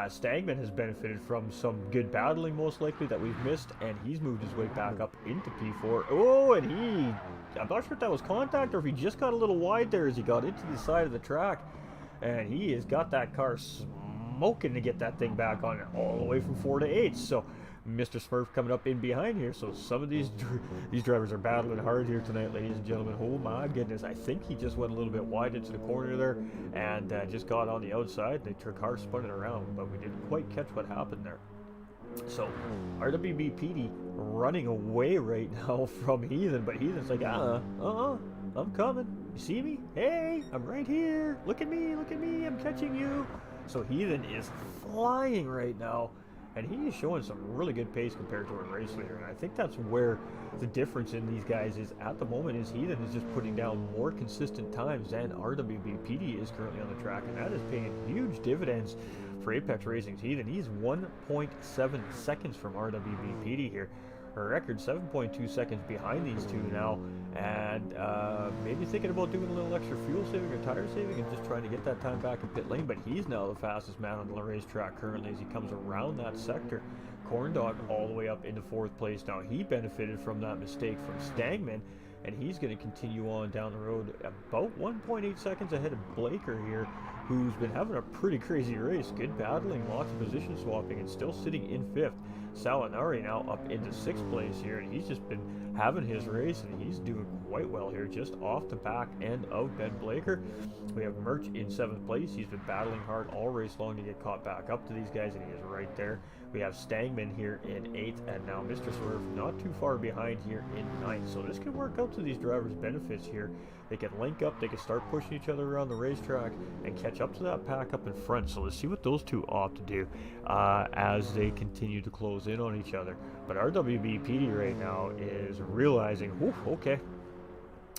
Stangman has benefited from some good battling most likely that we've missed, and he's moved his way back up into P4. Oh, and I'm not sure if that was contact or if he just got a little wide there as he got into the side of the track, and he has got that car smoking to get that thing back on it all the way from 4 to 8. So Mr. Smurf coming up in behind here. So some of these drivers are battling hard here tonight, ladies and gentlemen. Oh my goodness, I think he just went a little bit wide into the corner there and just got on the outside. The car spun it around, but we didn't quite catch what happened there. So RWBPD running away right now from Heathen, but Heathen's like, I'm coming. You see me? Hey, I'm right here. Look at me, I'm catching you. So Heathen is flying right now, and he is showing some really good pace compared to a race leader, and I think that's where the difference in these guys is at the moment. Is Heathen is just putting down more consistent times than RWBPD is currently on the track, and that is paying huge dividends for Apex Racing's Heathen. He's 1.7 seconds from RWBPD here. A record 7.2 seconds behind these two now, and maybe thinking about doing a little extra fuel saving or tire saving and just trying to get that time back in pit lane, but he's now the fastest man on the racetrack currently as he comes around that sector. Corn Dog all the way up into 4th place. Now he benefited from that mistake from Stangman, and he's going to continue on down the road about 1.8 seconds ahead of Blaker here, who's been having a pretty crazy race. Good battling, lots of position swapping, and still sitting in 5th. Salinari now up into 6th place here, and he's just been having his race, and he's doing quite well here, just off the back end of Ben Blaker. We have Merch in 7th place. He's been battling hard all race long to get caught back up to these guys, and he is right there. We have Stangman here in 8th, and now Mr. Swerve not too far behind here in 9th. So this can work out to these drivers' benefits here. They can link up, they can start pushing each other around the racetrack and catch up to that pack up in front. So let's see what those two opt to do as they continue to close in on each other. But RWB PD right now is realizing, okay,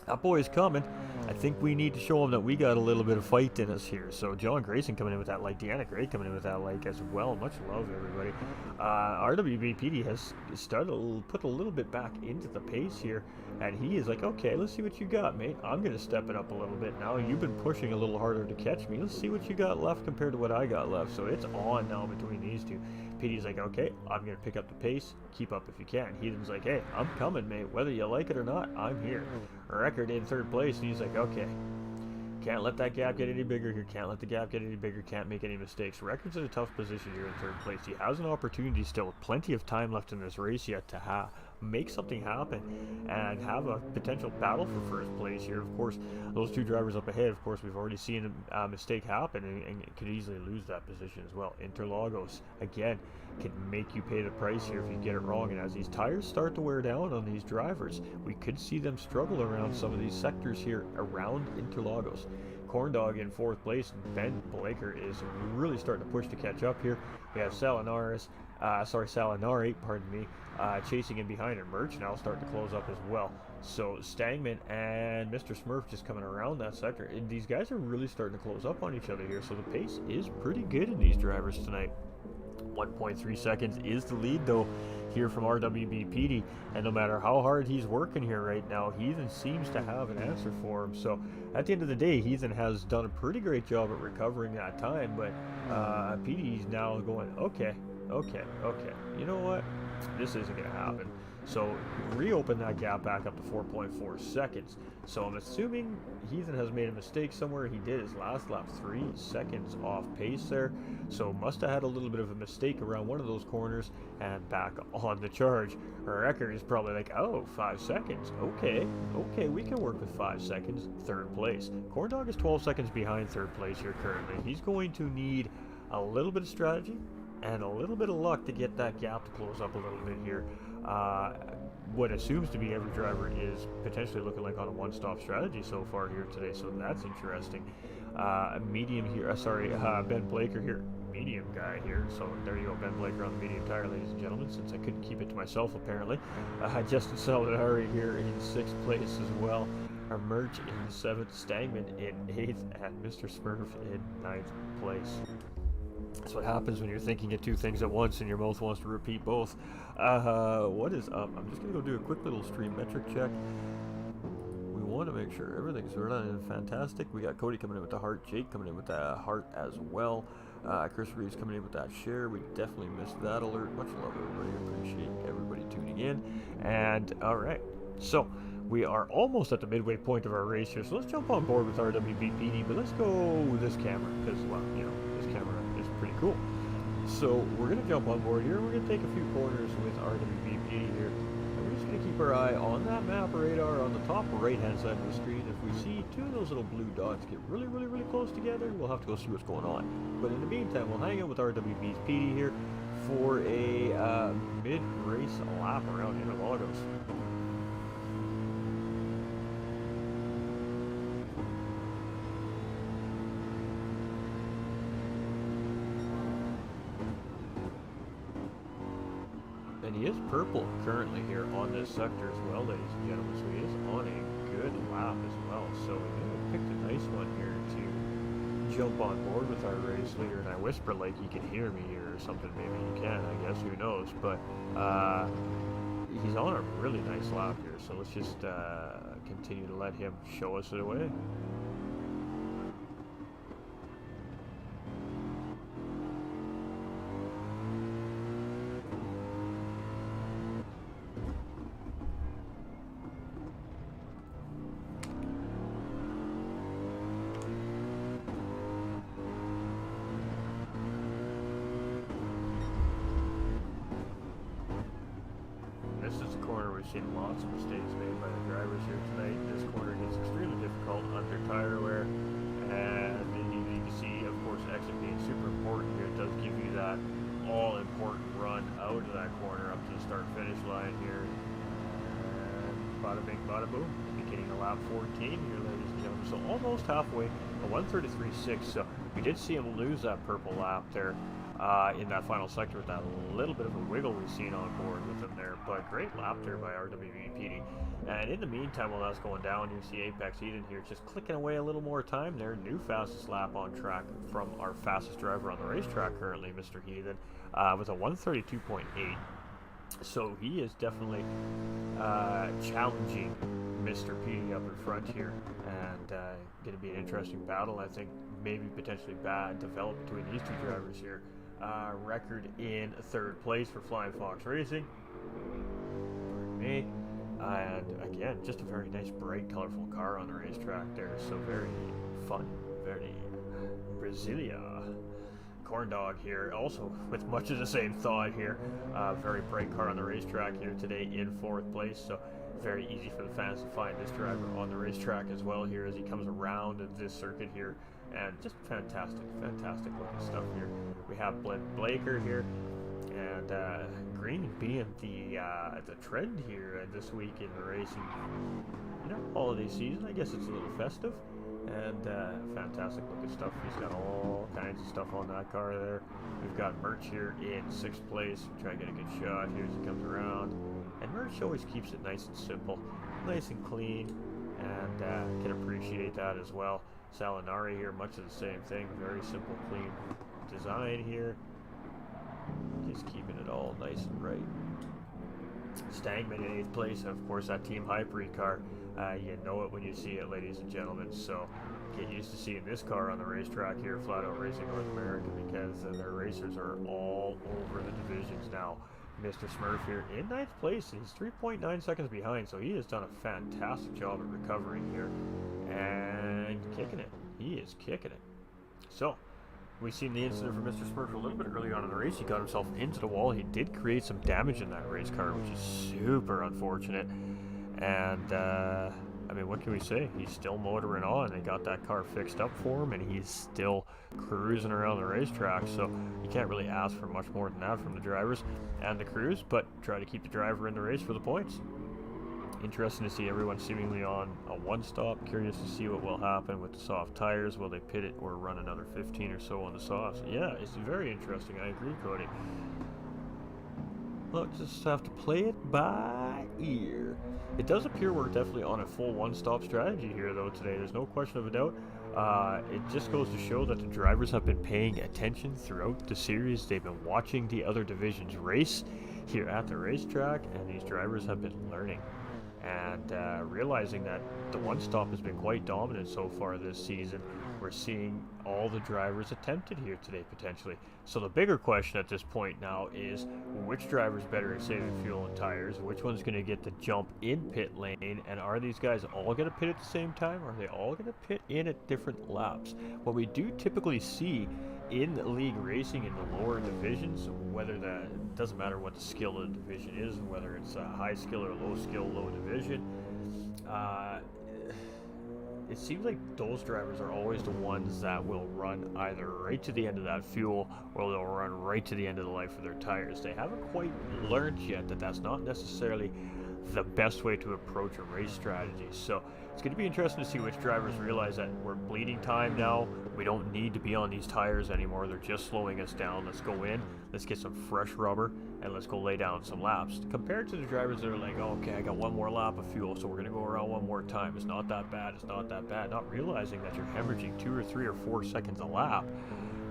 that boy is coming. I think we need to show him that we got a little bit of fight in us here. So John Grayson coming in with that like, Deanna Gray coming in with that like as well. Much love, everybody. RWB PD has started to put a little bit back into the pace here, and he is like, okay, let's see what you got, mate. I'm going to step it up a little bit now. You've been pushing a little harder to catch me. Let's see what you got left compared to what I got left. So it's on now between these two. PD's like, okay, I'm going to pick up the pace. Keep up if you can. Heathen's like, hey, I'm coming, mate. Whether you like it or not, I'm here. Record in 3rd place, and he's like, okay, can't let that gap get any bigger here. Can't let the gap get any bigger. Can't make any mistakes. Record's in a tough position here in 3rd place. He has an opportunity still with plenty of time left in this race yet to make something happen and have a potential battle for 1st place here. Of course, those two drivers up ahead, of course, we've already seen a mistake happen and could easily lose that position as well. Interlagos, again, can make you pay the price here if you get it wrong. And as these tires start to wear down on these drivers, we could see them struggle around some of these sectors here around Interlagos. Corndog in 4th place, and Ben Blaker is really starting to push to catch up here. We have Salinari, pardon me, chasing in behind, and Merch now starting to close up as well. So Stangman and Mr. Smurf just coming around that sector, and these guys are really starting to close up on each other here, so the pace is pretty good in these drivers tonight. 1.3 seconds is the lead though here from RWB PD, and no matter how hard he's working here right now, Heathen seems to have an answer for him. So at the end of the day, Heathen has done a pretty great job at recovering that time, but PD's now going, okay, you know what, this isn't gonna happen. So reopen that gap back up to 4.4 seconds. So I'm assuming Heathen has made a mistake somewhere. He did his last lap 3 seconds off pace there. So must have had a little bit of a mistake around one of those corners and back on the charge. Our record is probably like, oh, 5 seconds. Okay, we can work with 5 seconds. 3rd place. Corndog is 12 seconds behind 3rd place here currently. He's going to need a little bit of strategy and a little bit of luck to get that gap to close up a little bit here. What assumes to be every driver is potentially looking like on a one-stop strategy so far here today, so that's interesting. Medium here, Ben Blaker here, medium guy here, so there you go, Ben Blaker on the medium tire, ladies and gentlemen, since I couldn't keep it to myself apparently. Justin Salinari here in 6th place as well. Our Merch in 7th, Stangman in 8th, and Mr. Smurf in 9th place. That's what happens when you're thinking of two things at once and your mouth wants to repeat both. What is up? I'm just going to go do a quick little stream metric check. We want to make sure everything's running fantastic. We got Cody coming in with the heart, Jake coming in with the heart as well. Chris Reeves coming in with that share. We definitely missed that alert. Much love, everybody. Appreciate everybody tuning in. And all right, so we are almost at the midway point of our race here. So let's jump on board with RWB PD, but let's go with this camera because, well, you know, this camera is pretty cool. So we're going to jump on board here. We're going to take a few corners with RWB PD here. And we're just going to keep our eye on that map radar on the top right-hand side of the screen. If we see two of those little blue dots get really close together, we'll have to go see what's going on. But in the meantime, we'll hang out with RWB's PD here for a mid-race lap around Interlagos. And he is purple currently here on this sector as well, ladies and gentlemen, so he is on a good lap as well. So we may have picked a nice one here to jump on board with our race leader. And I whisper like you can hear me here or something, maybe you can, I guess, who knows. But he's on a really nice lap here, so let's just continue to let him show us the way. seen lots of mistakes made by the drivers here tonight. This corner gets extremely difficult under tire wear, and you can see, of course, exit being super important here. It does give you that all-important run out of that corner up to the start-finish line here. And bada bing, bada boom. Beginning of lap 14 here, ladies and gentlemen. So almost halfway, a 1:33.6. So we did see him lose that purple lap there in that final sector with that little bit of a wiggle we've seen on board with him there. But great lap there by RWBPD. And in the meantime, while that's going down, you see Apex Eden here just clicking away a little more time there. New fastest lap on track from our fastest driver on the racetrack currently, Mr. Heathen, with a 1:32.8. So he is definitely challenging Mr. PD up in front here, and going to be an interesting battle. I think maybe potentially develop between these two drivers here. Record in third place for Flying Fox Racing. Pardon me. And again, just a very nice, bright, colorful car on the racetrack there. So very fun, very Brasilia. Corn Dog here, also with much of the same thought here. Very bright car on the racetrack here today in fourth place. So very easy for the fans to find this driver on the racetrack as well here as he comes around this circuit here. And just fantastic looking stuff here. We have Blake Blaker here, and green being the trend here this week in the racing, holiday season. I guess it's a little festive, and fantastic looking stuff. He's got all kinds of stuff on that car there. We've got Merch here in sixth place. We try to get a good shot here as he comes around, and Merch always keeps it nice and simple, nice and clean, and can appreciate that as well. Salinari here, much of the same thing. Very simple, clean design here. Just keeping it all nice and right. Stangman in 8th place, and of course that Team Hypery car. You know it when you see it, ladies and gentlemen. So get used to seeing this car on the racetrack here, Flat Out Racing North America, because their racers are all over the divisions now. Mr. Smurf here in 9th place, and he's 3.9 seconds behind, so he has done a fantastic job of recovering here and kicking it. He is kicking it. So we've seen the incident for Mr. Smurf a little bit early on in the race. He got himself into the wall. He did create some damage in that race car, which is super unfortunate. And I mean, what can we say? He's still motoring on. They got that car fixed up for him, and he's still cruising around the racetrack. So you can't really ask for much more than that from the drivers and the crews, but try to keep the driver in the race for the points. Interesting to see everyone seemingly on a one-stop. Curious to see what will happen with the soft tires. Will they pit it or run another 15 or so on the softs? Yeah, it's very interesting. I agree, Cody. Look, just have to play it by ear. It does appear we're definitely on a full one-stop strategy here, though, today. There's no question of a doubt. It just goes to show that the drivers have been paying attention throughout the series. They've been watching the other divisions race here at the racetrack, and these drivers have been learning and realizing that the one-stop has been quite dominant so far this season. We're seeing all the drivers attempted here today, potentially. So the bigger question at this point now is which driver's better at saving fuel and tires, which one's going to get the jump in pit lane, and are these guys all going to pit at the same time, or are they all going to pit in at different laps? What we do typically see in league racing in the lower divisions, whether that, it doesn't matter what the skill of the division is, whether it's a high skill or low skill, low division, it seems like those drivers are always the ones that will run either right to the end of that fuel, or they'll run right to the end of the life of their tires. They haven't quite learned yet that that's not necessarily the best way to approach a race strategy. So it's going to be interesting to see which drivers realize that we're bleeding time now. We don't need to be on these tires anymore. They're just slowing us down. Let's go in, let's get some fresh rubber, and let's go lay down some laps. Compared to the drivers that are like, oh, okay, I got one more lap of fuel, so we're going to go around one more time. It's not that bad. It's not that bad. Not realizing that you're hemorrhaging 2 or 3 or 4 seconds a lap.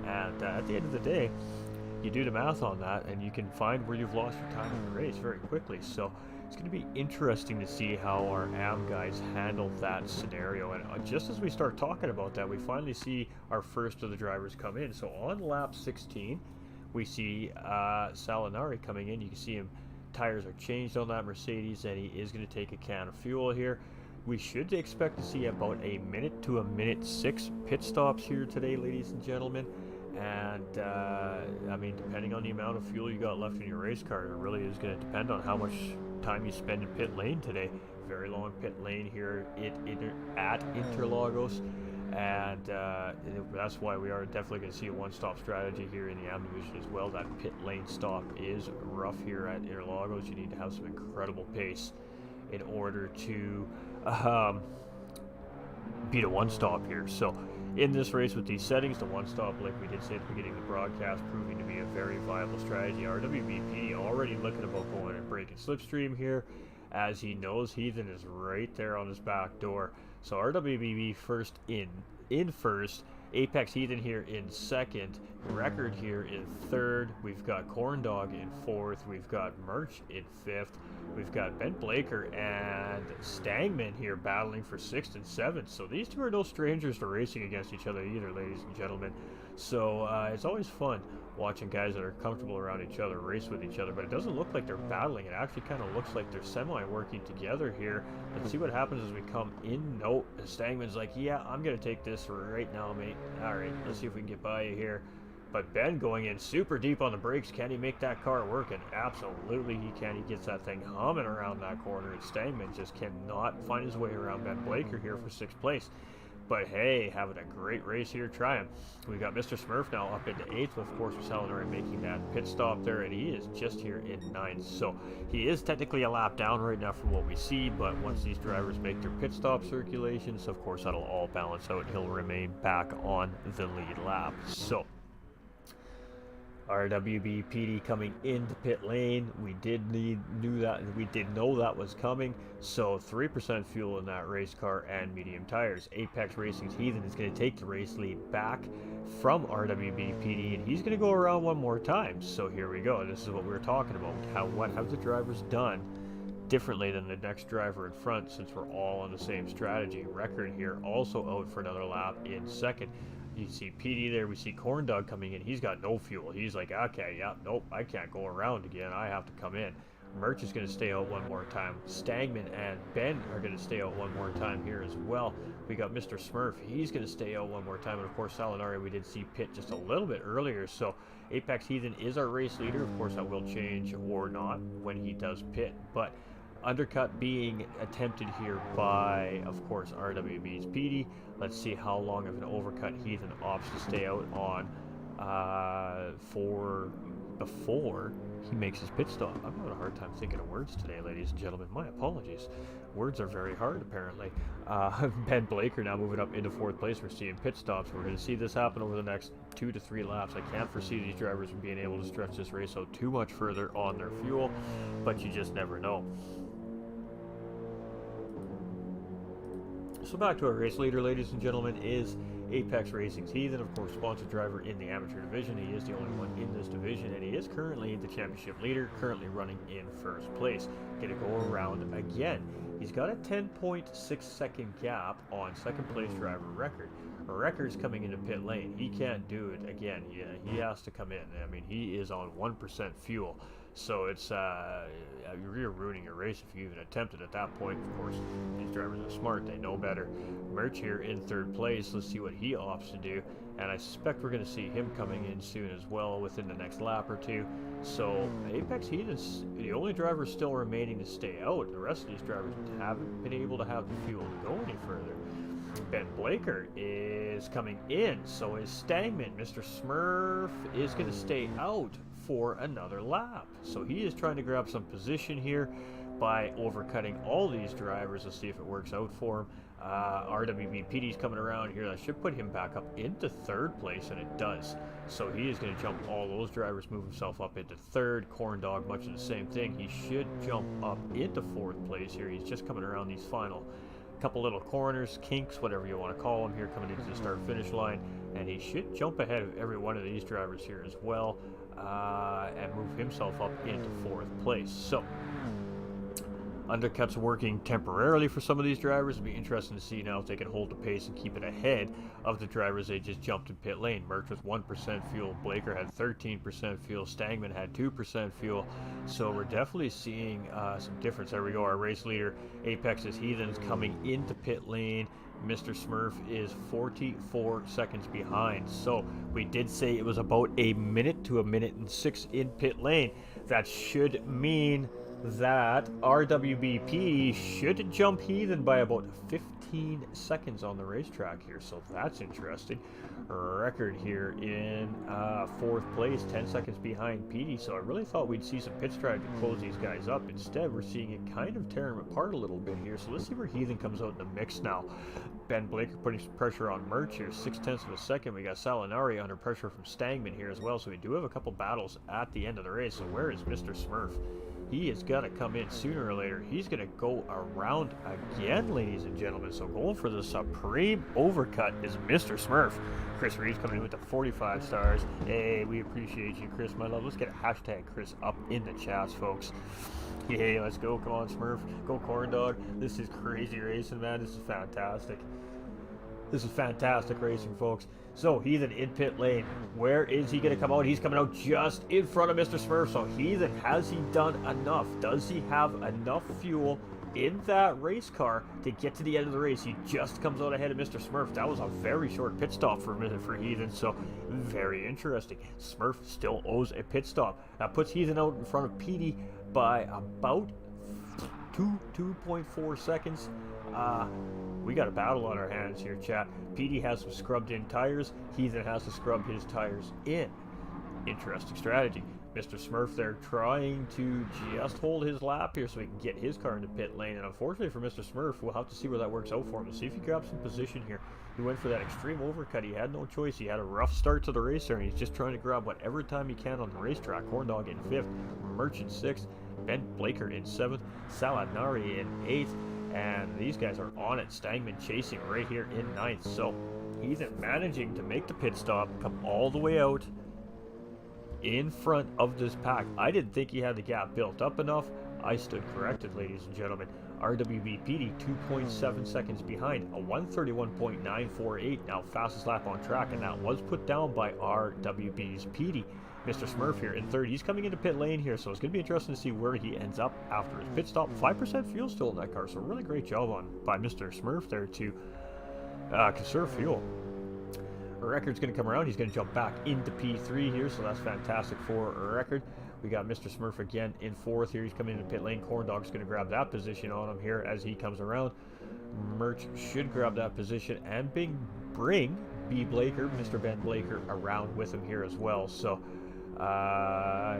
And at the end of the day, you do the math on that, and you can find where you've lost your time in the race very quickly. So it's going to be interesting to see how our AM guys handle that scenario. And just as we start talking about that, we finally see our first of the drivers come in. So on lap 16, we see Salinari coming in. You can see him, tires are changed on that Mercedes, and he is going to take a can of fuel here. We should expect to see about a minute to a minute 6 pit stops here today, ladies and gentlemen. And I mean, depending on the amount of fuel you got left in your race car, it really is going to depend on how much time you spend in pit lane today. Very long pit lane here at Interlagos. And that's why we are definitely going to see a one-stop strategy here in the AM division as well. That pit lane stop is rough here at Interlagos. You need to have some incredible pace in order to beat a one-stop here. So in this race with these settings, the one-stop, like we did say at the beginning of the broadcast, proving to be a very viable strategy. RWBP already looking about going and breaking slipstream here, as he knows Heathen is right there on his back door. So RWBP first in first, Apex Heathen here in second, Record here in third, we've got Corndog in fourth, we've got Merch in fifth, we've got Ben Blaker and Stangman here battling for sixth and seventh. So these two are no strangers to racing against each other either, ladies and gentlemen. So it's always fun watching guys that are comfortable around each other race with each other, but it doesn't look like they're battling. It actually kind of looks like they're semi-working together here. Let's see what happens as we come in. No, Stangman's like, yeah, I'm going to take this right now, mate. All right, let's see if we can get by you here. But Ben going in super deep on the brakes. Can he make that car work? And absolutely he can. He gets that thing humming around that corner, and Stangman just cannot find his way around Ben Blaker here for sixth place. But hey, having a great race here, trying. We got Mr. Smurf now up into 8th, of course, with Salinari making that pit stop there, and he is just here in 9th. So he is technically a lap down right now from what we see, but once these drivers make their pit stop circulations, of course, that'll all balance out, and he'll remain back on the lead lap. So RWB PD coming into pit lane. We did know that was coming. So 3% fuel in that race car and medium tires. Apex Racing's Heathen is going to take the race lead back from RWB PD, and he's going to go around one more time. So here we go. This is what we were talking about. What have the drivers done differently than the next driver in front, since we're all on the same strategy? Record here also out for another lap in second. You see PD there, we see Corndog coming in. He's got no fuel. He's like, okay, yeah, nope, I can't go around again. I have to come in. Merch is going to stay out one more time. Stangman and Ben are going to stay out one more time here as well. We got Mr. Smurf. He's going to stay out one more time. And, of course, Salinari, we did see pit just a little bit earlier. So Apex Heathen is our race leader. Of course, that will change or not when he does pit. But undercut being attempted here by, of course, RWB's PD. Let's see how long of an overcut Heathen opts to stay out on for before he makes his pit stop. I'm having a hard time thinking of words today, ladies and gentlemen. My apologies. Words are very hard, apparently. Ben Blaker now moving up into fourth place. We're seeing pit stops. We're going to see this happen over the next 2 to 3 laps. I can't foresee these drivers being able to stretch this race out too much further on their fuel, but you just never know. So back to our race leader, ladies and gentlemen, is Apex Racing's Heathen, of course, sponsored driver in the amateur division. He is the only one in this division, and he is currently the championship leader, currently running in first place. Going to go around again. He's got a 10.6 second gap on second place driver Record. Record's coming into pit lane. He can't do it again. He has to come in. I mean, he is on 1% fuel. So it's you're ruining your race if you even attempt it at that point. Of course, these drivers are smart; they know better. Merch here in third place. Let's see what he opts to do, and I suspect we're going to see him coming in soon as well, within the next lap or two. So Apex Heathen's the only driver still remaining to stay out. The rest of these drivers haven't been able to have the fuel to go any further. Ben Blaker is coming in, so is Stangman. Mr. Smurf is going to stay out for another lap. So he is trying to grab some position here by overcutting all these drivers. Let's see if it works out for him. RWB PD's coming around here. That should put him back up into third place, and it does. So he is going to jump all those drivers, move himself up into third. Corndog, much of the same thing. He should jump up into fourth place here. He's just coming around these final couple little corners, kinks, whatever you want to call them here, coming into the start finish line, and he should jump ahead of every one of these drivers here as well, and move himself up into fourth place. So undercuts working temporarily for some of these drivers. It'll be interesting to see now if they can hold the pace and keep it ahead of the drivers they just jumped in pit lane. Merch with 1% fuel, Blaker had 13% fuel, Stangman had 2% fuel. So we're definitely seeing some difference. There we go, our race leader, Apex's Heathens, coming into pit lane. Mr. Smurf is 44 seconds behind. So we did say it was about a minute to a minute and 6 in pit lane. That should mean that RWBP should jump Heathen by about 15 seconds on the racetrack here, so that's interesting. Record here in fourth place, 10 seconds behind Petey, so I really thought we'd see some pit strategy to close these guys up. Instead, we're seeing it kind of tear them apart a little bit here, so let's see where Heathen comes out in the mix now. Ben Blaker putting some pressure on Merch here, 0.6 of a second. We got Salinari under pressure from Stangman here as well, so we do have a couple battles at the end of the race. So where is Mr. Smurf? He has got to come in sooner or later. He's going to go around again, ladies and gentlemen. So going for the supreme overcut is Mr. Smurf. Chris Reeves coming in with the 45 stars. Hey, we appreciate you, Chris, my love. Let's get a hashtag Chris up in the chats, folks. Hey, let's go. Come on, Smurf. Go, Corn Dog. This is crazy racing, man. This is fantastic. This is fantastic racing, folks. So, Heathen in pit lane. Where is he going to come out? He's coming out just in front of Mr. Smurf. So, Heathen, has he done enough? Does he have enough fuel in that race car to get to the end of the race? He just comes out ahead of Mr. Smurf. That was a very short pit stop for a minute for Heathen. So, very interesting. Smurf still owes a pit stop. That puts Heathen out in front of Petey by about 2.4 seconds. We got a battle on our hands here, chat. Petey has some scrubbed in tires. Heathen has to scrub his tires in. Interesting strategy. Mr. Smurf there trying to just hold his lap here so he can get his car into pit lane. And unfortunately for Mr. Smurf, we'll have to see where that works out for him. To see if he grabs some position here. He went for that extreme overcut. He had no choice. He had a rough start to the race there, and he's just trying to grab whatever time he can on the racetrack. Horndog in 5th, Merch in 6th, Ben Blaker in 7th, Salinari in 8th. And these guys are on it. Stangman chasing right here in 9th. So he's managing to make the pit stop, come all the way out in front of this pack. I didn't think he had the gap built up enough. I stood corrected, ladies and gentlemen. RWB PD 2.7 seconds behind, a 131.948, now fastest lap on track, and that was put down by RWB's PD. Mr. Smurf here in 3rd. He's coming into pit lane here, so it's going to be interesting to see where he ends up after his pit stop. 5% fuel still in that car, so really great job by Mr. Smurf there to conserve fuel. Record's going to come around. He's going to jump back into P3 here, so that's fantastic for Record. We got Mr. Smurf again in 4th here. He's coming into pit lane. Corn Dog's going to grab that position on him here as he comes around. Merch should grab that position and bring B. Blaker, Mr. Ben Blaker, around with him here as well. So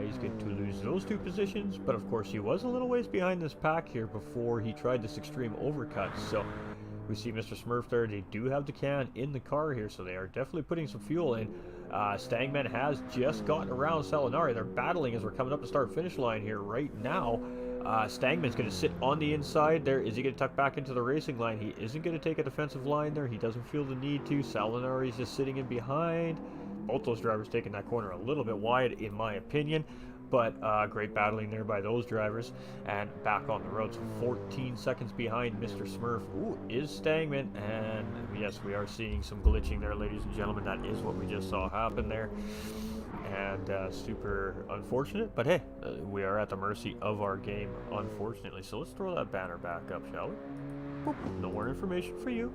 he's going to lose those 2 positions, but of course he was a little ways behind this pack here before he tried this extreme overcut. So we see Mr. Smurf there. They do have the can in the car here, so they are definitely putting some fuel in. Stangman has just gotten around Salinari. They're battling as we're coming up the start-finish line here right now. Stangman's going to sit on the inside there. Is he going to tuck back into the racing line? He isn't going to take a defensive line there. He doesn't feel the need to. Salinari's just sitting in behind. Both those drivers taking that corner a little bit wide, in my opinion. But great battling there by those drivers. And back on the road, so 14 seconds behind Mr. Smurf. Ooh, is Stangman. And yes, we are seeing some glitching there, ladies and gentlemen. That is what we just saw happen there. And super unfortunate. But hey, we are at the mercy of our game, unfortunately. So let's throw that banner back up, shall we? Boop. No more information for you.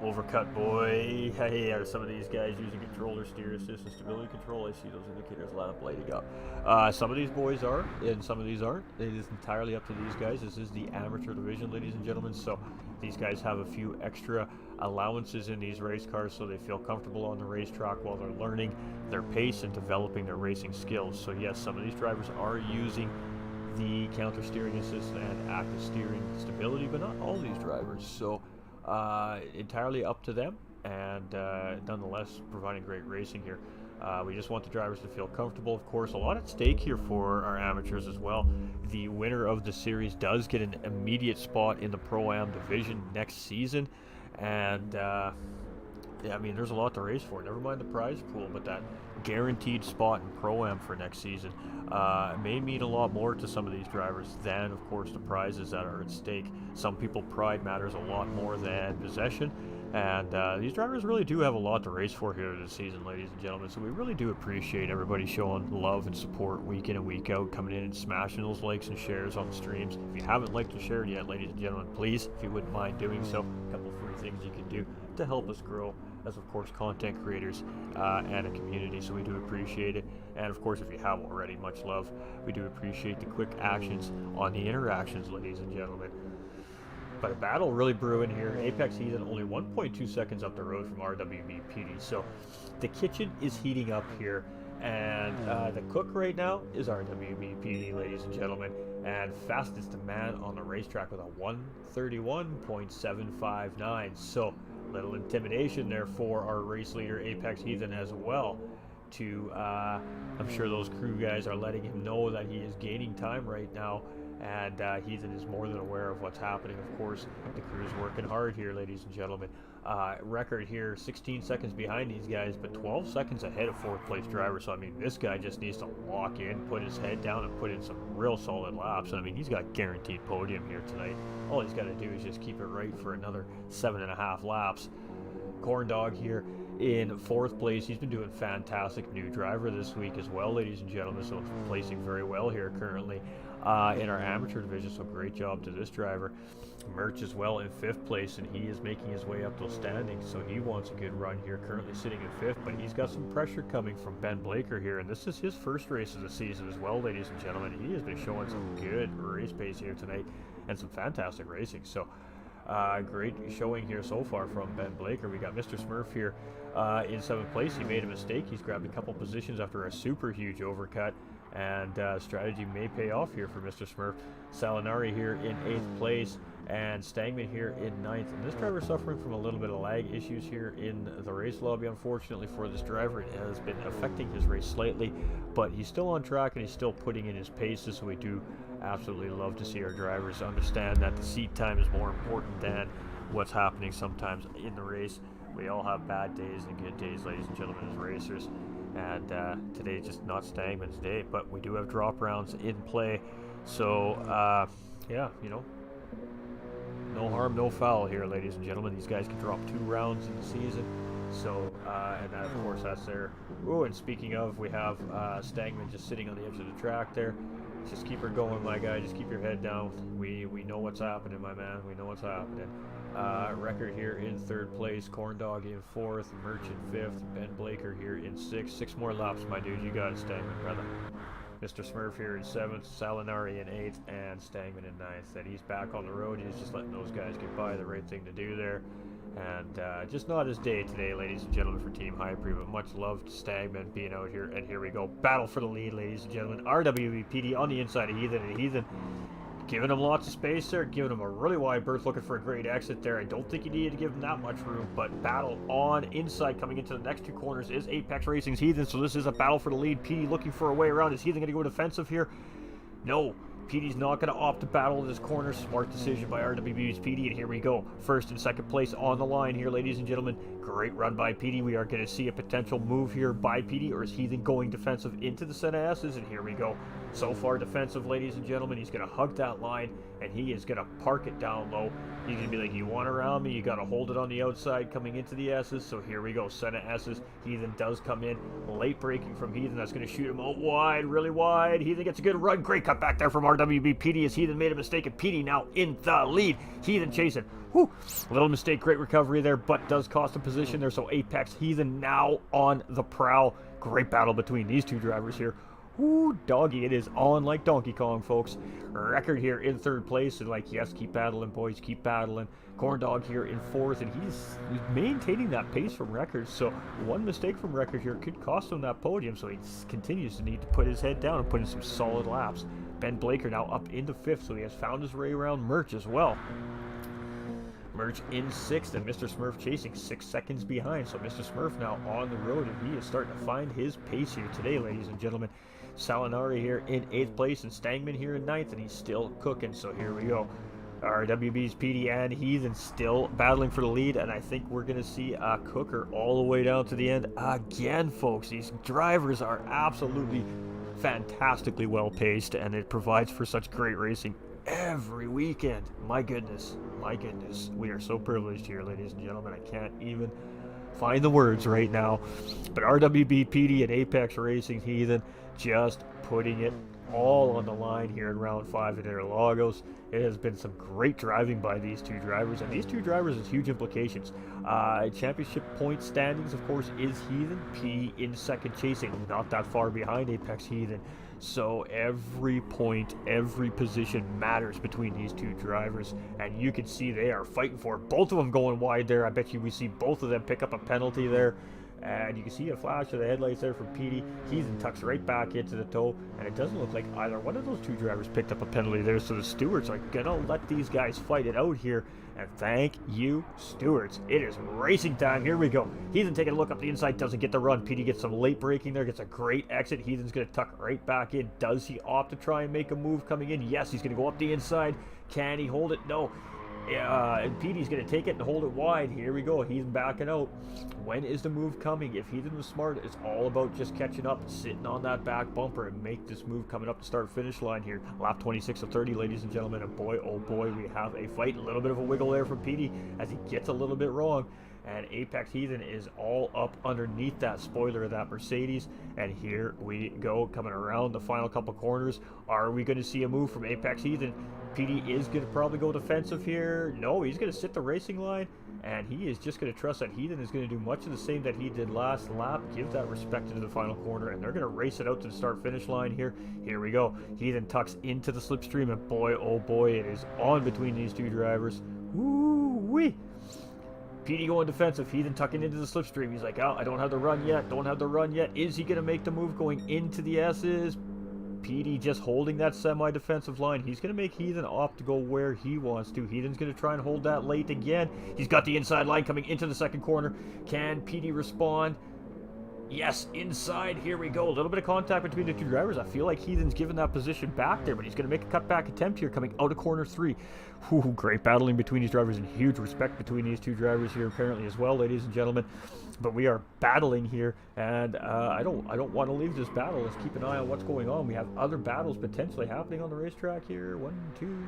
Overcut boy. Hey, are some of these guys using controller, steer assist, and stability control? I see those indicators light up lighting up. Some of these boys are, and some of these aren't. It is entirely up to these guys. This is the amateur division, ladies and gentlemen. So these guys have a few extra allowances in these race cars so they feel comfortable on the racetrack while they're learning their pace and developing their racing skills. So yes, some of these drivers are using the counter steering assist and active steering stability, but not all these drivers. So entirely up to them, and nonetheless providing great racing here. We just want the drivers to feel comfortable. Of course, a lot at stake here for our amateurs as well. The winner of the series does get an immediate spot in the Pro-Am division next season, and yeah, I mean, there's a lot to race for. Never mind the prize pool, but that guaranteed spot in Pro-Am for next season may mean a lot more to some of these drivers than, of course, the prizes that are at stake. Some people, pride matters a lot more than possession, and these drivers really do have a lot to race for here this season, ladies and gentlemen. So we really do appreciate everybody showing love and support week in and week out, coming in and smashing those likes and shares on the streams. If you haven't liked and shared yet, ladies and gentlemen, please, if you wouldn't mind doing so, a couple free things you can do to help us grow as of course content creators and a community, so we do appreciate it. And of course, if you have already, much love. We do appreciate the quick actions on the interactions, ladies and gentlemen. But a battle really brewing here. Apex Heathen only 1.2 seconds up the road from RWBPD, so the kitchen is heating up here. And the cook right now is RWBPD, ladies and gentlemen, and fastest man on the racetrack with a 131.759. So little intimidation there for our race leader Apex Heathen as well. I'm sure those crew guys are letting him know that he is gaining time right now, and Heathen is more than aware of what's happening. Of course, the crew is working hard here, ladies and gentlemen. Record here, 16 seconds behind these guys, but 12 seconds ahead of fourth place driver. So I mean, this guy just needs to lock in, put his head down, and put in some real solid laps. And I mean, he's got guaranteed podium here tonight. All he's got to do is just keep it right for another 7.5 laps. Corn Dog here in fourth place. He's been doing fantastic. New driver this week as well, ladies and gentlemen, so placing very well here currently in our amateur division, so great job to this driver. Merch as well in fifth place, and he is making his way up those standings, so he wants a good run here, currently sitting in fifth, but he's got some pressure coming from Ben Blaker here, and this is his first race of the season as well, ladies and gentlemen. He has been showing some good race pace here tonight and some fantastic racing, so great showing here so far from Ben Blaker. We got Mr. Smurf here in seventh place. He made a mistake. He's grabbed a couple positions after a super huge overcut, and strategy may pay off here for Mr. Smurf. Salinari here in eighth place, and Stangman here in ninth. And this driver suffering from a little bit of lag issues here in the race lobby. Unfortunately for this driver, it has been affecting his race slightly, but he's still on track and he's still putting in his paces, so we do absolutely love to see our drivers understand that the seat time is more important than what's happening sometimes in the race. We all have bad days and good days, ladies and gentlemen, as racers, and today is just not Stangman's day, but we do have drop rounds in play, so yeah, you know, no harm, no foul here, ladies and gentlemen. These guys can drop 2 rounds in the season, so and that, of course, that's there. Oh, and speaking of, we have Stangman just sitting on the edge of the track there. Just keep her going, my guy. Just keep your head down. We know what's happening, my man. We know what's happening. Record here in third place. Corn Dog in fourth. Merch in fifth. Ben Blaker here in sixth. 6 more laps, my dude. You got it, Stangman, brother. Mr. Smurf here in seventh. Salinari in eighth. And Stangman in ninth. And he's back on the road. He's just letting those guys get by. The right thing to do there. And just not his day today, ladies and gentlemen, for Team Hyperi, but much love to Stagman being out here. And here we go. Battle for the lead, ladies and gentlemen. RWBPD on the inside of Heathen, and Heathen giving him lots of space there, giving him a really wide berth, looking for a great exit there. I don't think you needed to give him that much room, but battle on inside coming into the next 2 corners is Apex Racing's Heathen, so this is a battle for the lead. PD looking for a way around. Is Heathen going to go defensive here? No. PD's not going to opt to battle in this corner. Smart decision by RWB's PD, and here we go. First and second place on the line here, ladies and gentlemen. Great run by PD. We are going to see a potential move here by PD, or is Heathen going defensive into the Senna S's? And here we go. So far defensive, ladies and gentlemen. He's going to hug that line, and he is going to park it down low. He's going to be like, you want around me? You got to hold it on the outside coming into the S's. So here we go. Senna S's. Heathen does come in. Late braking from Heathen. That's going to shoot him out wide, really wide. Heathen gets a good run. Great cut back there from RWB. PD as Heathen made a mistake, and PD now in the lead. Heathen chasing. Whew. Little mistake. Great recovery there, but does cost a position there. So Apex Heathen now on the prowl. Great battle between these 2 drivers here. Ooh, doggy, it is on like Donkey Kong, folks. Record here in third place, and like, yes, keep battling, boys, keep battling. Corn Dog here in fourth, and he's maintaining that pace from Record, so one mistake from Record here could cost him that podium, so he continues to need to put his head down and put in some solid laps. Ben Blaker now up into fifth, so he has found his way around Merch as well. Merch in sixth, and Mr. Smurf chasing 6 seconds behind, so Mr. Smurf now on the road, and he is starting to find his pace here today, ladies and gentlemen. Salinari here in 8th place, and Stangman here in 9th, and he's still cooking, so here we go. RWB's PD and Heathen still battling for the lead, and I think we're going to see a cooker all the way down to the end again, folks. These drivers are absolutely fantastically well paced, and it provides for such great racing every weekend. My goodness, we are so privileged here, ladies and gentlemen. I can't even find the words right now, but RWB PD and Apex Racing Heathen just putting it all on the line here in round 5 at Interlagos. It has been some great driving by these two drivers, and these two drivers has huge implications. Championship point standings, of course, is Heathen. P in second chasing, not that far behind Apex Heathen. So every point, every position matters between these two drivers, and you can see they are fighting for it. Both of them going wide there. I bet you we see both of them pick up a penalty there. And you can see a flash of the headlights there from Petey. Heathen tucks right back into the toe, and it doesn't look like either one of those two drivers picked up a penalty there, so the stewards are gonna let these guys fight it out here. And thank you, stewards. It is racing time. Here we go. Heathen taking a look up the inside, doesn't get the run. Petey gets some late braking there, gets a great exit. Heathen's gonna tuck right back in. Does he opt to try and make a move coming in? Yes, he's gonna go up the inside. Can he hold it? No. And Petey's going to take it and hold it wide. Here we go. Heathen backing out. When is the move coming? If Heathen was smart, it's all about just catching up, sitting on that back bumper, and make this move coming up to start-finish line here. Lap 26 of 30, ladies and gentlemen. And boy, oh boy, we have a fight. A little bit of a wiggle there from Petey as he gets a little bit wrong. And Apex Heathen is all up underneath that spoiler of that Mercedes. And here we go, coming around the final couple corners. Are we going to see a move from Apex Heathen? Petey is going to probably go defensive here. No, he's going to sit the racing line. And he is just going to trust that Heathen is going to do much of the same that he did last lap. Give that respect into the final corner. And they're going to race it out to the start-finish line here. Here we go. Heathen tucks into the slipstream. And boy, oh boy, it is on between these two drivers. Woo-wee! Petey going defensive. Heathen tucking into the slipstream. He's like, oh, I don't have the run yet. Don't have the run yet. Is he going to make the move going into the S's? Petey just holding that semi-defensive line. He's going to make Heathen opt to go where he wants to. Heathen's going to try and hold that late again. He's got the inside line coming into the second corner. Can Petey respond? Yes, inside. Here we go. A little bit of contact between the two drivers. I feel like Heathen's given that position back there, but he's going to make a cutback attempt here coming out of corner 3. Whew, great battling between these drivers and huge respect between these two drivers here apparently as well, ladies and gentlemen. But we are battling here, and I don't want to leave this battle. Let's keep an eye on what's going on. We have other battles potentially happening on the racetrack here. 1, 2,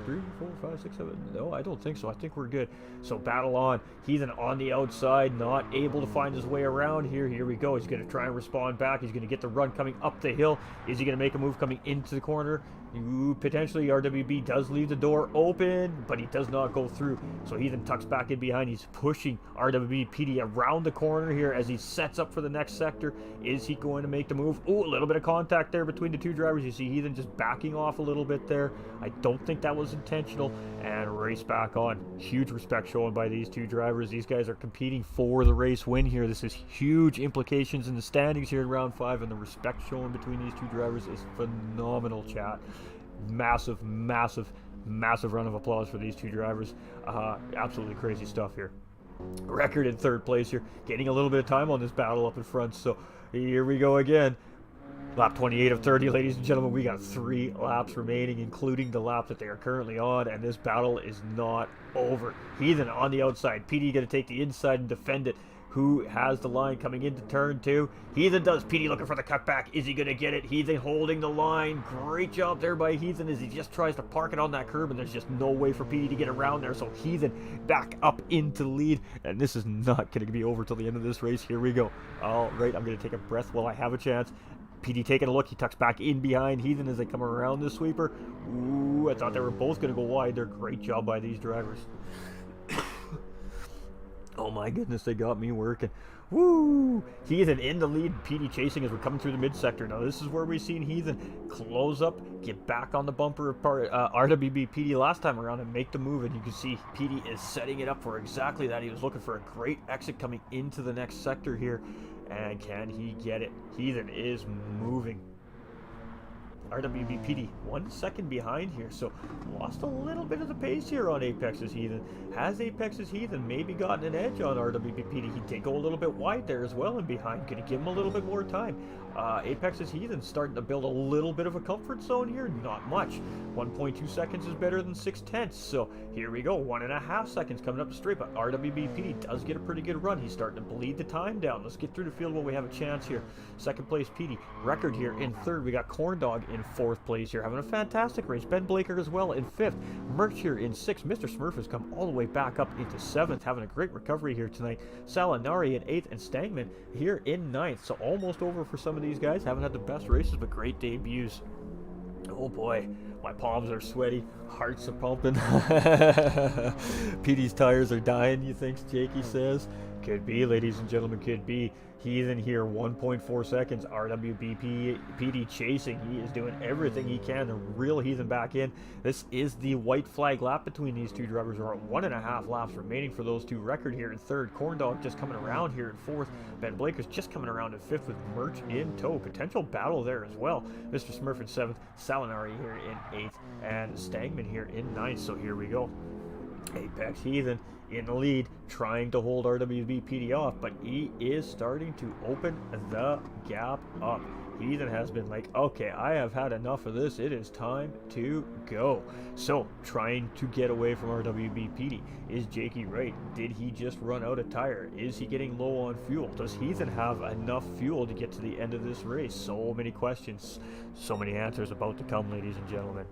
3, 4, 5, 6, 7. No, I don't think so. I think we're good. So battle on. Heathen on the outside, not able to find his way around here. Here we go. He's going to try and respond back. He's going to get the run coming up the hill. Is he going to make a move coming into the corner? Ooh, potentially RWB does leave the door open, but he does not go through. So Heathen tucks back in behind. He's pushing RWB Petey around the corner here as he sets up for the next sector. Is he going to make the move? Ooh, a little bit of contact there between the two drivers. You see Heathen just backing off a little bit there. I don't think that was intentional. And race back on. Huge respect shown by these two drivers. These guys are competing for the race win here. This is huge implications in the standings here in round 5, and the respect shown between these two drivers is phenomenal, chat. Massive, massive, massive round of applause for these two drivers. Absolutely crazy stuff here. Record in third place here. Getting a little bit of time on this battle up in front. So here we go again. Lap 28 of 30, ladies and gentlemen. We got 3 laps remaining, including the lap that they are currently on, and this battle is not over. Heathen on the outside. Petey going to take the inside and defend it. Who has the line coming into turn 2? Heathen does. Petey looking for the cutback. Is he going to get it? Heathen holding the line. Great job there by Heathen as he just tries to park it on that curb, and there's just no way for Petey to get around there. So Heathen back up into the lead, and this is not going to be over till the end of this race. Here we go. All right, I'm going to take a breath while I have a chance. Petey taking a look. He tucks back in behind Heathen as they come around the sweeper. Ooh, I thought they were both going to go wide there. Great job by these drivers. Oh my goodness, they got me working. Woo! Heathen in the lead. Petey chasing as we're coming through the mid-sector. Now this is where we've seen Heathen close up, get back on the bumper of RWB Petey last time around and make the move. And you can see Petey is setting it up for exactly that. He was looking for a great exit coming into the next sector here. And can he get it? Heathen is moving. RWB Petey 1 second behind here, so lost a little bit of the pace here on Apex's Heathen. Has Apex's Heathen maybe gotten an edge on RWB Petey? He did go a little bit wide there as well and behind. Could he give him a little bit more time? Apex's Heathen starting to build a little bit of a comfort zone here. Not much. 1.2 seconds is better than 6/10. So here we go. 1.5 seconds coming up the straight, but RWB Petey does get a pretty good run. He's starting to bleed the time down. Let's get through the field while we have a chance here. Second place Petey. Record here in third. We got Corn Dog in fourth place here, having a fantastic race. Ben Blaker as well in fifth. Merch here in sixth. Mr. Smurf has come all the way back up into seventh, having a great recovery here tonight. Salinari in eighth, and Stangman here in ninth. So almost over for some of these guys. Haven't had the best races, but great debuts. Oh boy, my palms are sweaty, hearts are pumping. Petey's tires are dying, you think, Jakey says? Could be, ladies and gentlemen, could be. He's in here 1.4 seconds. RWBP PD chasing. He is doing everything he can to reel Heathen back in. This is the white flag lap between these two drivers. There are 1.5 laps remaining for those two. Record here in third. Corndog just coming around here in fourth. Ben Blaker's just coming around in fifth with Merch in tow. Potential battle there as well. Mr. Smurf in seventh. Salinari here in eighth. And Stangman here in ninth. So here we go. Apex Heathen in the lead, trying to hold RWB PD off, but he is starting to open the gap up. Heathen has been like, okay, I have had enough of this. It is time to go. So, trying to get away from RWB PD. Is Jakey right? Did he just run out of tire? Is he getting low on fuel? Does Heathen have enough fuel to get to the end of this race? So many questions, so many answers about to come, ladies and gentlemen.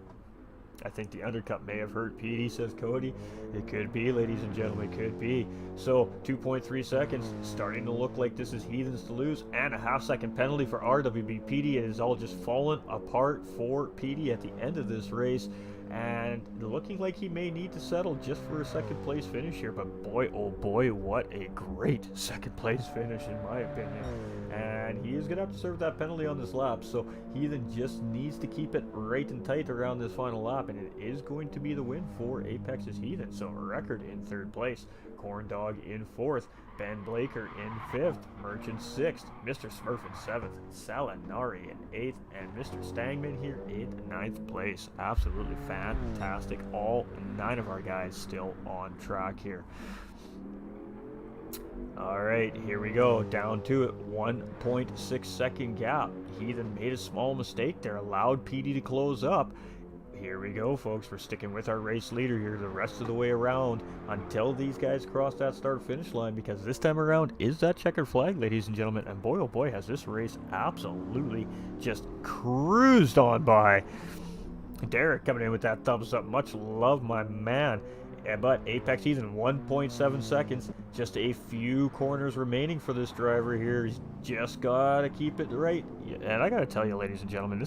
I think the undercut may have hurt PD, says Cody. It could be, ladies and gentlemen, it could be. So, 2.3 seconds, starting to look like this is Heathens to lose, and a half-second penalty for RWB. PD. It has all just fallen apart for PD at the end of this race, and looking like he may need to settle just for a second-place finish here. But boy, oh boy, what a great second-place finish, in my opinion. And he is going to have to serve that penalty on this lap, so Heathen just needs to keep it right and tight around this final lap, and it is going to be the win for Apex's Heathen. So Record in third place, Corndog in fourth, Ben Blaker in fifth, Merch in sixth, Mr. Smurf in seventh, Salinari in eighth, and Mr. Stangman here in ninth place. Absolutely fantastic. All 9 of our guys still on track here. All right, here we go, down to it, 1.6 second gap. Heathen made a small mistake there, allowed PD to close up. Here we go, folks, we're sticking with our race leader here the rest of the way around until these guys cross that start-finish line, because this time around is that checkered flag, ladies and gentlemen, and boy, oh boy, has this race absolutely just cruised on by. Derek coming in with that thumbs up, much love, my man. But Apex Heathen 1.7 seconds, just a few corners remaining for this driver here. He's just got to keep it right. And I got to tell you, ladies and gentlemen,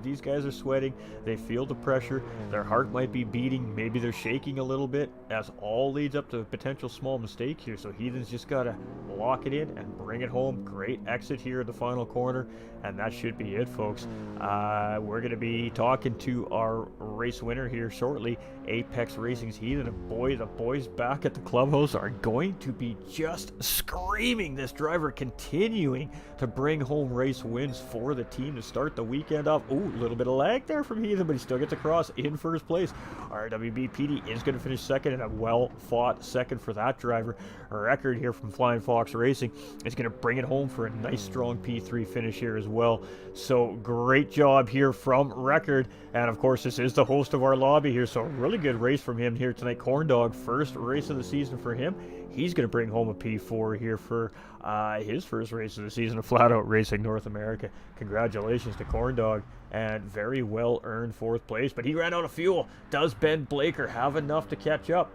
these guys are sweating. They feel the pressure. Their heart might be beating. Maybe they're shaking a little bit. That's all leads up to a potential small mistake here. So Heathen's just got to lock it in and bring it home. Great exit here at the final corner. And that should be it, folks. We're going to be talking to our race winner here shortly, Apex Racing's Heathen. And boy, the boys back at the clubhouse are going to be just screaming this driver, continuing to bring home race wins for the team to start the weekend off. Ooh, a little bit of lag there from Heathen, but he still gets across in first place. RWB PD is going to finish second, and a well-fought second for that driver. A Record here from Flying Fox Racing is going to bring it home for a nice, strong P3 finish here as well. So great job here from Record, and of course this is the host of our lobby here, so a really good race from him here tonight. Corndog, first race of the season for him. He's going to bring home a P4 here for his first race of the season of Flat Out Racing North America. Congratulations to Corndog, and very well earned fourth place, but he ran out of fuel. Does Ben Blaker have enough to catch up?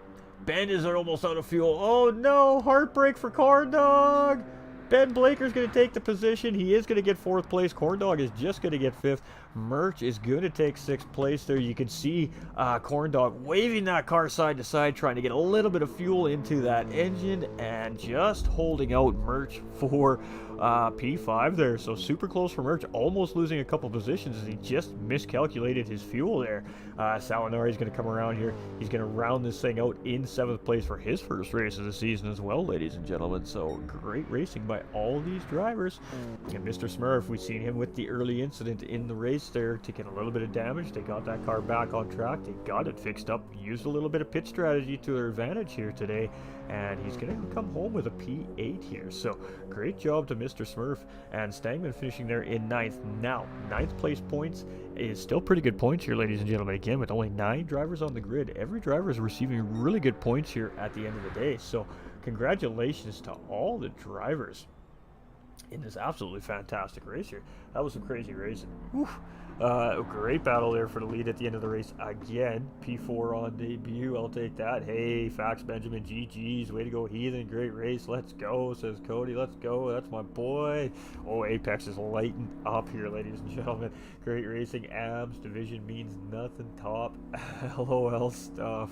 Ben is almost out of fuel. Oh no, heartbreak for Corndog. Ben Blaker's going to take the position. He is going to get fourth place. Corndog is just going to get fifth. Merch is going to take sixth place there. You can see Corndog waving that car side to side, trying to get a little bit of fuel into that engine, and just holding out Merch for P5 there. So super close for Merch, almost losing a couple positions as he just miscalculated his fuel there. Salinari is going to come around here. He's going to round this thing out in seventh place for his first race of the season as well, ladies and gentlemen. So great racing by all these drivers. And Mr. Smurf, we've seen him with the early incident in the race there, taking a little bit of damage. They got that car back on track. They got it fixed up, used a little bit of pit strategy to their advantage here today, and he's going to come home with a P8 here. So great job to Mr. Smurf, and Stangman finishing there in ninth. Now, ninth place points is still pretty good points here, ladies and gentlemen. Again, with only 9 drivers on the grid, every driver is receiving really good points here at the end of the day. So congratulations to all the drivers in this absolutely fantastic race here. That was some crazy racing. Whew. Great battle there for the lead at the end of the race again. P4 on debut. I'll take that. Hey, Fax Benjamin, GG's. Way to go, Heathen. Great race. Let's go, says Cody. Let's go. That's my boy. Oh, Apex is lighting up here, ladies and gentlemen. Great racing. ABS division means nothing. Top. LOL stuff.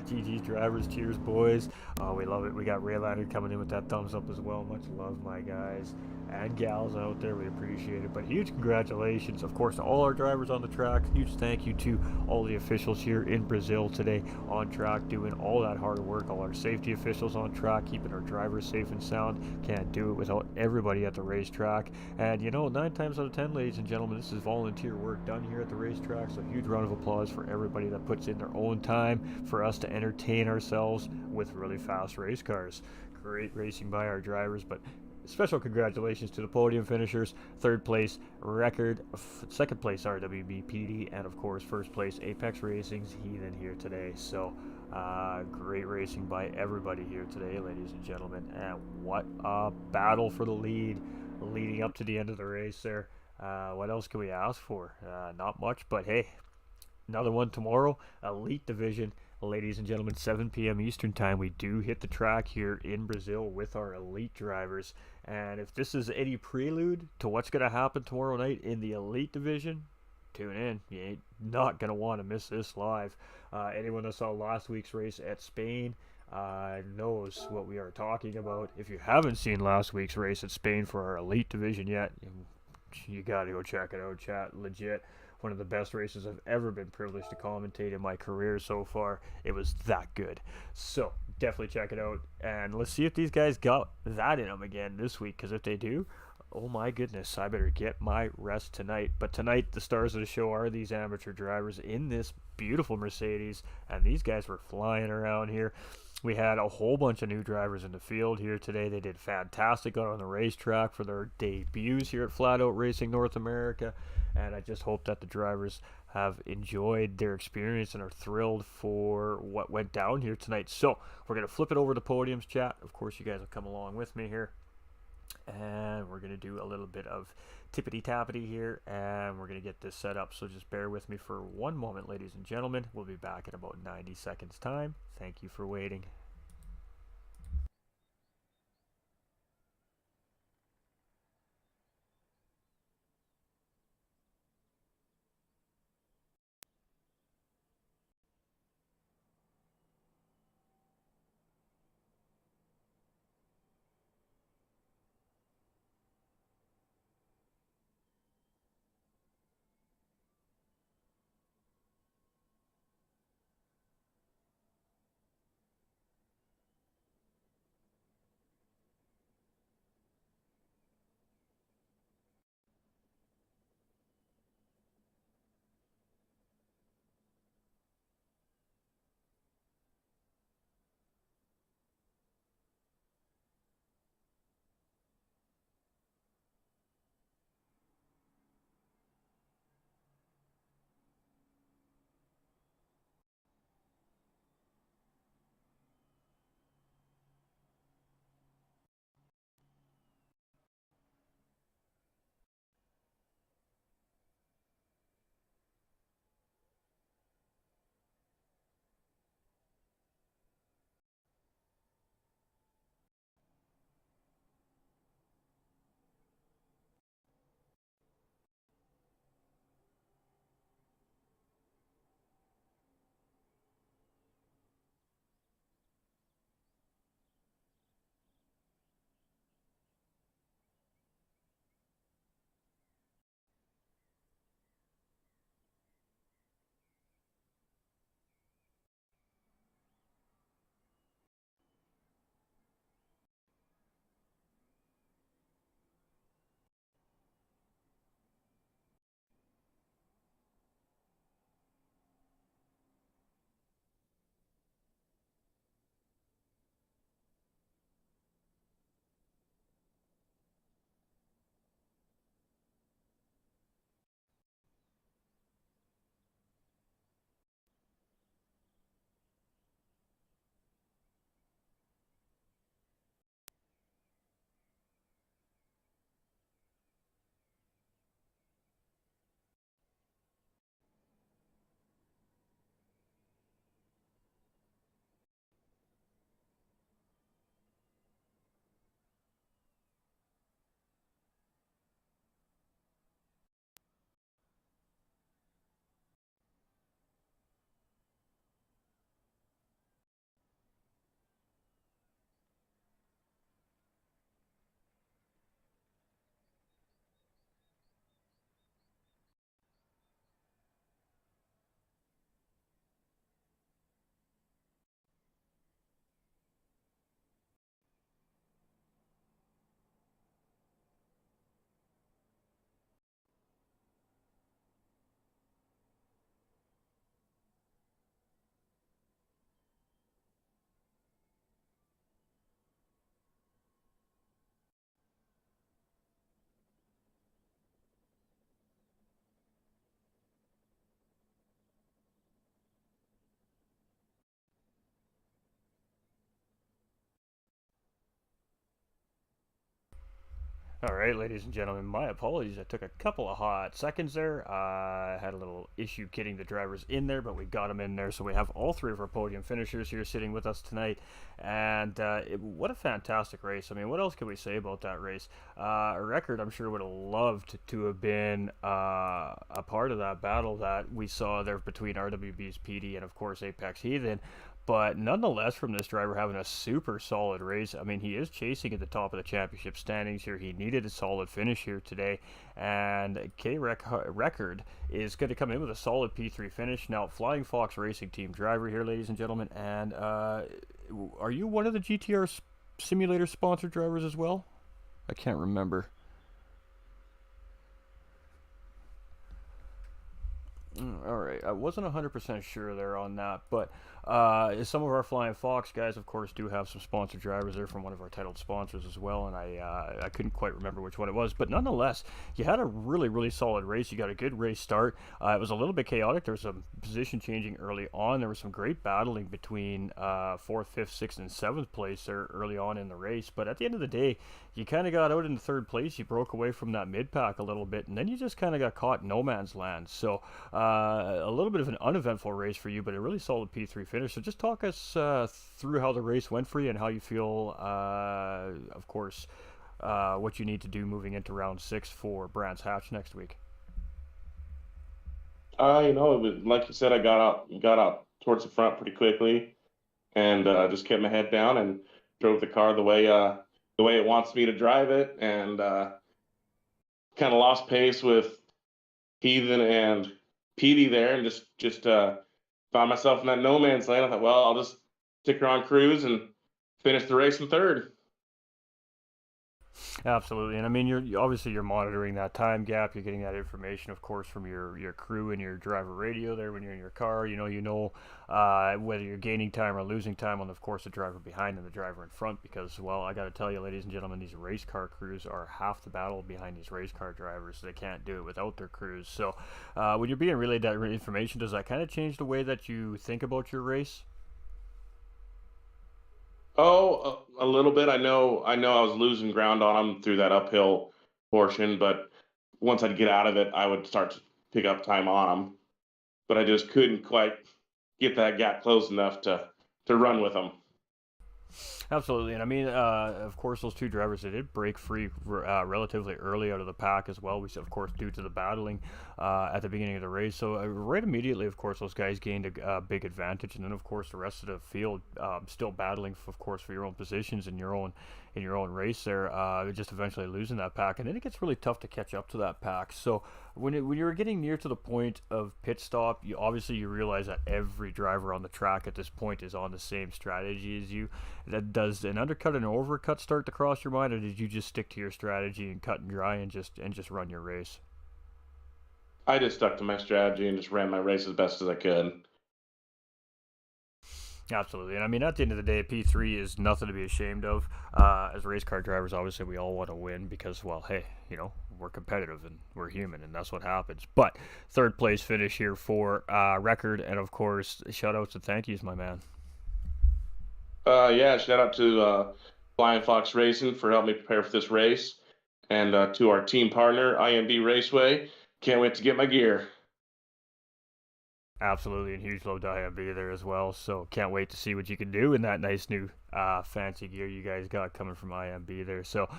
GG's drivers, cheers, boys. Oh, we love it. We got Ray Leonard coming in with that thumbs up as well. Much love, my guys and gals out there. We appreciate it. But huge congratulations, of course, to all our drivers on the track. Huge thank you to all the officials here in Brazil today on track, doing all that hard work. All our safety officials on track, keeping our drivers safe and sound. Can't do it without everybody at the racetrack. And you know, 9 times out of 10, ladies and gentlemen, this is volunteer work done here at the racetrack. So huge round of applause for everybody that puts in their own time for us to entertain ourselves with really fast race cars. Great racing by our drivers, but special congratulations to the podium finishers. Third place Record, second place RWB PD, and of course first place Apex Racing's Heathen here today. So great racing by everybody here today, ladies and gentlemen. And what a battle for the lead leading up to the end of the race there. What else can we ask for? Not much, but hey, another one tomorrow. Elite Division, ladies and gentlemen, 7 p.m. Eastern Time. We do hit the track here in Brazil with our elite drivers. And if this is any prelude to what's going to happen tomorrow night in the Elite Division, tune in. You ain't not going to want to miss this live. Anyone that saw last week's race at Spain knows what we are talking about. If you haven't seen last week's race at Spain for our Elite Division yet, you got to go check it out, chat. Legit. One of the best races I've ever been privileged to commentate in my career so far. It was that good. So definitely check it out. And let's see if these guys got that in them again this week. Because if they do, oh my goodness, I better get my rest tonight. But tonight, the stars of the show are these amateur drivers in this beautiful Mercedes. And these guys were flying around here. We had a whole bunch of new drivers in the field here today. They did fantastic out on the racetrack for their debuts here at Flat Out Racing North America. And I just hope that the drivers have enjoyed their experience and are thrilled for what went down here tonight. So we're going to flip it over to podiums, chat. Of course, you guys will come along with me here. And we're going to do a little bit of tippity-tappity here. And we're going to get this set up. So just bear with me for one moment, ladies and gentlemen. We'll be back in about 90 seconds time. Thank you for waiting. All right, ladies and gentlemen, my apologies. I took a couple of hot seconds there. I had a little issue getting the drivers in there, but we got them in there. So we have all three of our podium finishers here sitting with us tonight. And what a fantastic race. I mean, what else can we say about that race? A record, I'm sure, would have loved to have been a part of that battle that we saw there between RWB's PD and, of course, Apex Heathen. But nonetheless, from this driver having a super solid race, I mean, he is chasing at the top of the championship standings here. He needed a solid finish here today, and Record is going to come in with a solid P3 finish. Now, Flying Fox Racing Team driver here, ladies and gentlemen, and are you one of the GTR simulator sponsored drivers as well? I can't remember. All right, I wasn't 100% sure there on that, but some of our Flying Fox guys, of course, do have some sponsored drivers there from one of our titled sponsors as well, and I couldn't quite remember which one it was, but nonetheless, you had a really solid race. You got a good race start. It was a little bit chaotic. There was some position changing early on. There was some great battling between fourth, fifth, sixth, and seventh place there early on in the race, but at the end of the day, you kind of got out in the third place. You broke away from that mid pack a little bit, and then you just kind of got caught in no man's land. So a little bit of an uneventful race for you, but a really solid P3 finish. So just talk us through how the race went for you and how you feel, of course, what you need to do moving into round 6 for Brands Hatch next week. It was, like you said, I got out towards the front pretty quickly, and just kept my head down and drove the car the way it wants me to drive it, and kind of lost pace with Heathen and Petey there, and just found myself in that no man's land. I thought, well, I'll just stick around cruise and finish the race in third. Absolutely, and I mean, you're monitoring that time gap. You're getting that information, of course, from your crew and your driver radio there when you're in your car. Whether you're gaining time or losing time on, of course, the driver behind and the driver in front. Because, well, I got to tell you, ladies and gentlemen, these race car crews are half the battle behind these race car drivers. So they can't do it without their crews. So, when you're being relayed that information, does that kind of change the way that you think about your race? Oh, a little bit. I know I was losing ground on them through that uphill portion, but once I'd get out of it, I would start to pick up time on them. But I just couldn't quite get that gap close enough to run with them. Absolutely, and I mean, of course, those two drivers they did break free relatively early out of the pack as well. Of course, due to the battling at the beginning of the race. So right immediately, of course, those guys gained a big advantage, and then of course the rest of the field still battling, of course, for your own positions in your own race there. Just eventually losing that pack, and then it gets really tough to catch up to that pack. So when you were getting near to the point of pit stop, you realize that every driver on the track at this point is on the same strategy as you. That does an undercut and an overcut start to cross your mind, or did you just stick to your strategy and cut and dry and just run your race? I just stuck to my strategy and just ran my race as best as I could. Absolutely, and I mean, at the end of the day, P3 is nothing to be ashamed of. As race car drivers, obviously, we all want to win because, well, hey, we're competitive and we're human, and that's what happens. But third place finish here for Record, and of course, shout outs and thank yous, my man. Yeah, shout out to Flying Fox Racing for helping me prepare for this race, and to our team partner, IMB Raceway. Can't wait to get my gear. Absolutely, and huge love to IMB there as well. So can't wait to see what you can do in that nice new fancy gear you guys got coming from IMB there. So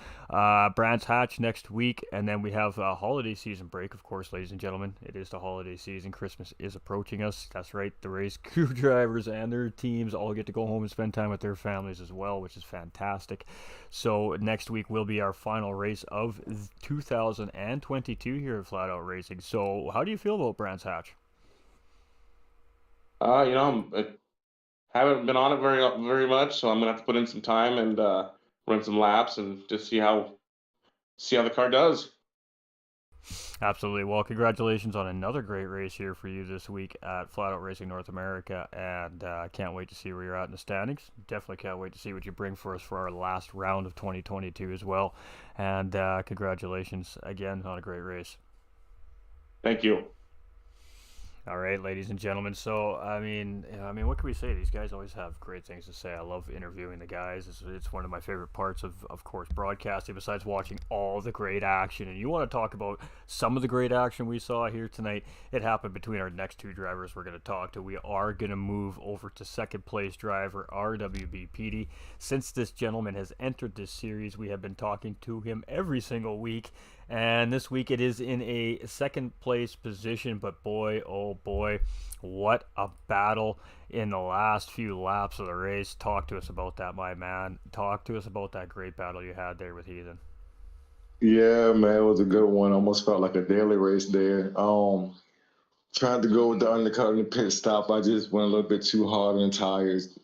Brands Hatch next week, and then we have a holiday season break, of course, ladies and gentlemen. It is the holiday season. Christmas is approaching us. That's right. The race crew drivers and their teams all get to go home and spend time with their families as well, which is fantastic. So next week will be our final race of 2022 here at Flat Out Racing. So how do you feel about Brands Hatch? I haven't been on it very much, so I'm gonna have to put in some time and run some laps and just see how the car does. Absolutely. Well, congratulations on another great race here for you this week at Flat Out Racing North America, and can't wait to see where you're at in the standings. Definitely can't wait to see what you bring for us for our last round of 2022 as well. And congratulations again on a great race. Thank you. All right, ladies and gentlemen. So, what can we say? These guys always have great things to say. I love interviewing the guys. It's one of my favorite parts of course, broadcasting. Besides watching all the great action, and you want to talk about some of the great action we saw here tonight. It happened between our next two drivers. We're going to talk to. We are going to move over to second place driver RWB Petey. Since this gentleman has entered this series, we have been talking to him every single week. And this week it is in a second place position, but boy, oh boy, what a battle in the last few laps of the race. Talk to us about that, my man. Talk to us about that great battle you had there with Heathen. Yeah, man, it was a good one. Almost felt like a daily race there. Tried to go with the undercut in the pit stop. I just went a little bit too hard on the tires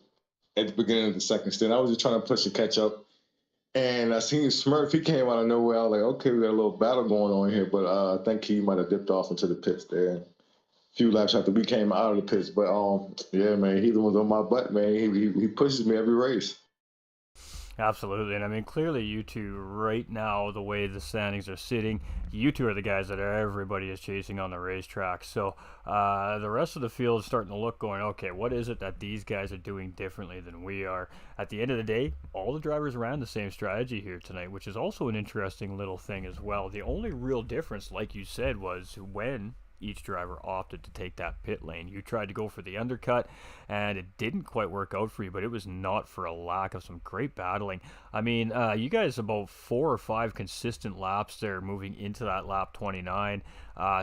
at the beginning of the second stint. I was just trying to push the catch up. And I seen Smurf, he came out of nowhere. I was like, okay, we got a little battle going on here. But I think he might have dipped off into the pits there. A few laps after we came out of the pits. But yeah, man, he was on my butt, man. He pushes me every race. Absolutely, and I mean clearly you two right now, the way the standings are sitting, you two are the guys that everybody is chasing on the racetrack. So the rest of the field is starting to look going, okay, what is it that these guys are doing differently than we are? At the end of the day, all the drivers ran the same strategy here tonight, which is also an interesting little thing as well. The only real difference, like you said, was when each driver opted to take that pit lane. You tried to go for the undercut, and it didn't quite work out for you, but it was not for a lack of some great battling. I mean, you guys about 4 or 5 consistent laps there moving into that lap 29,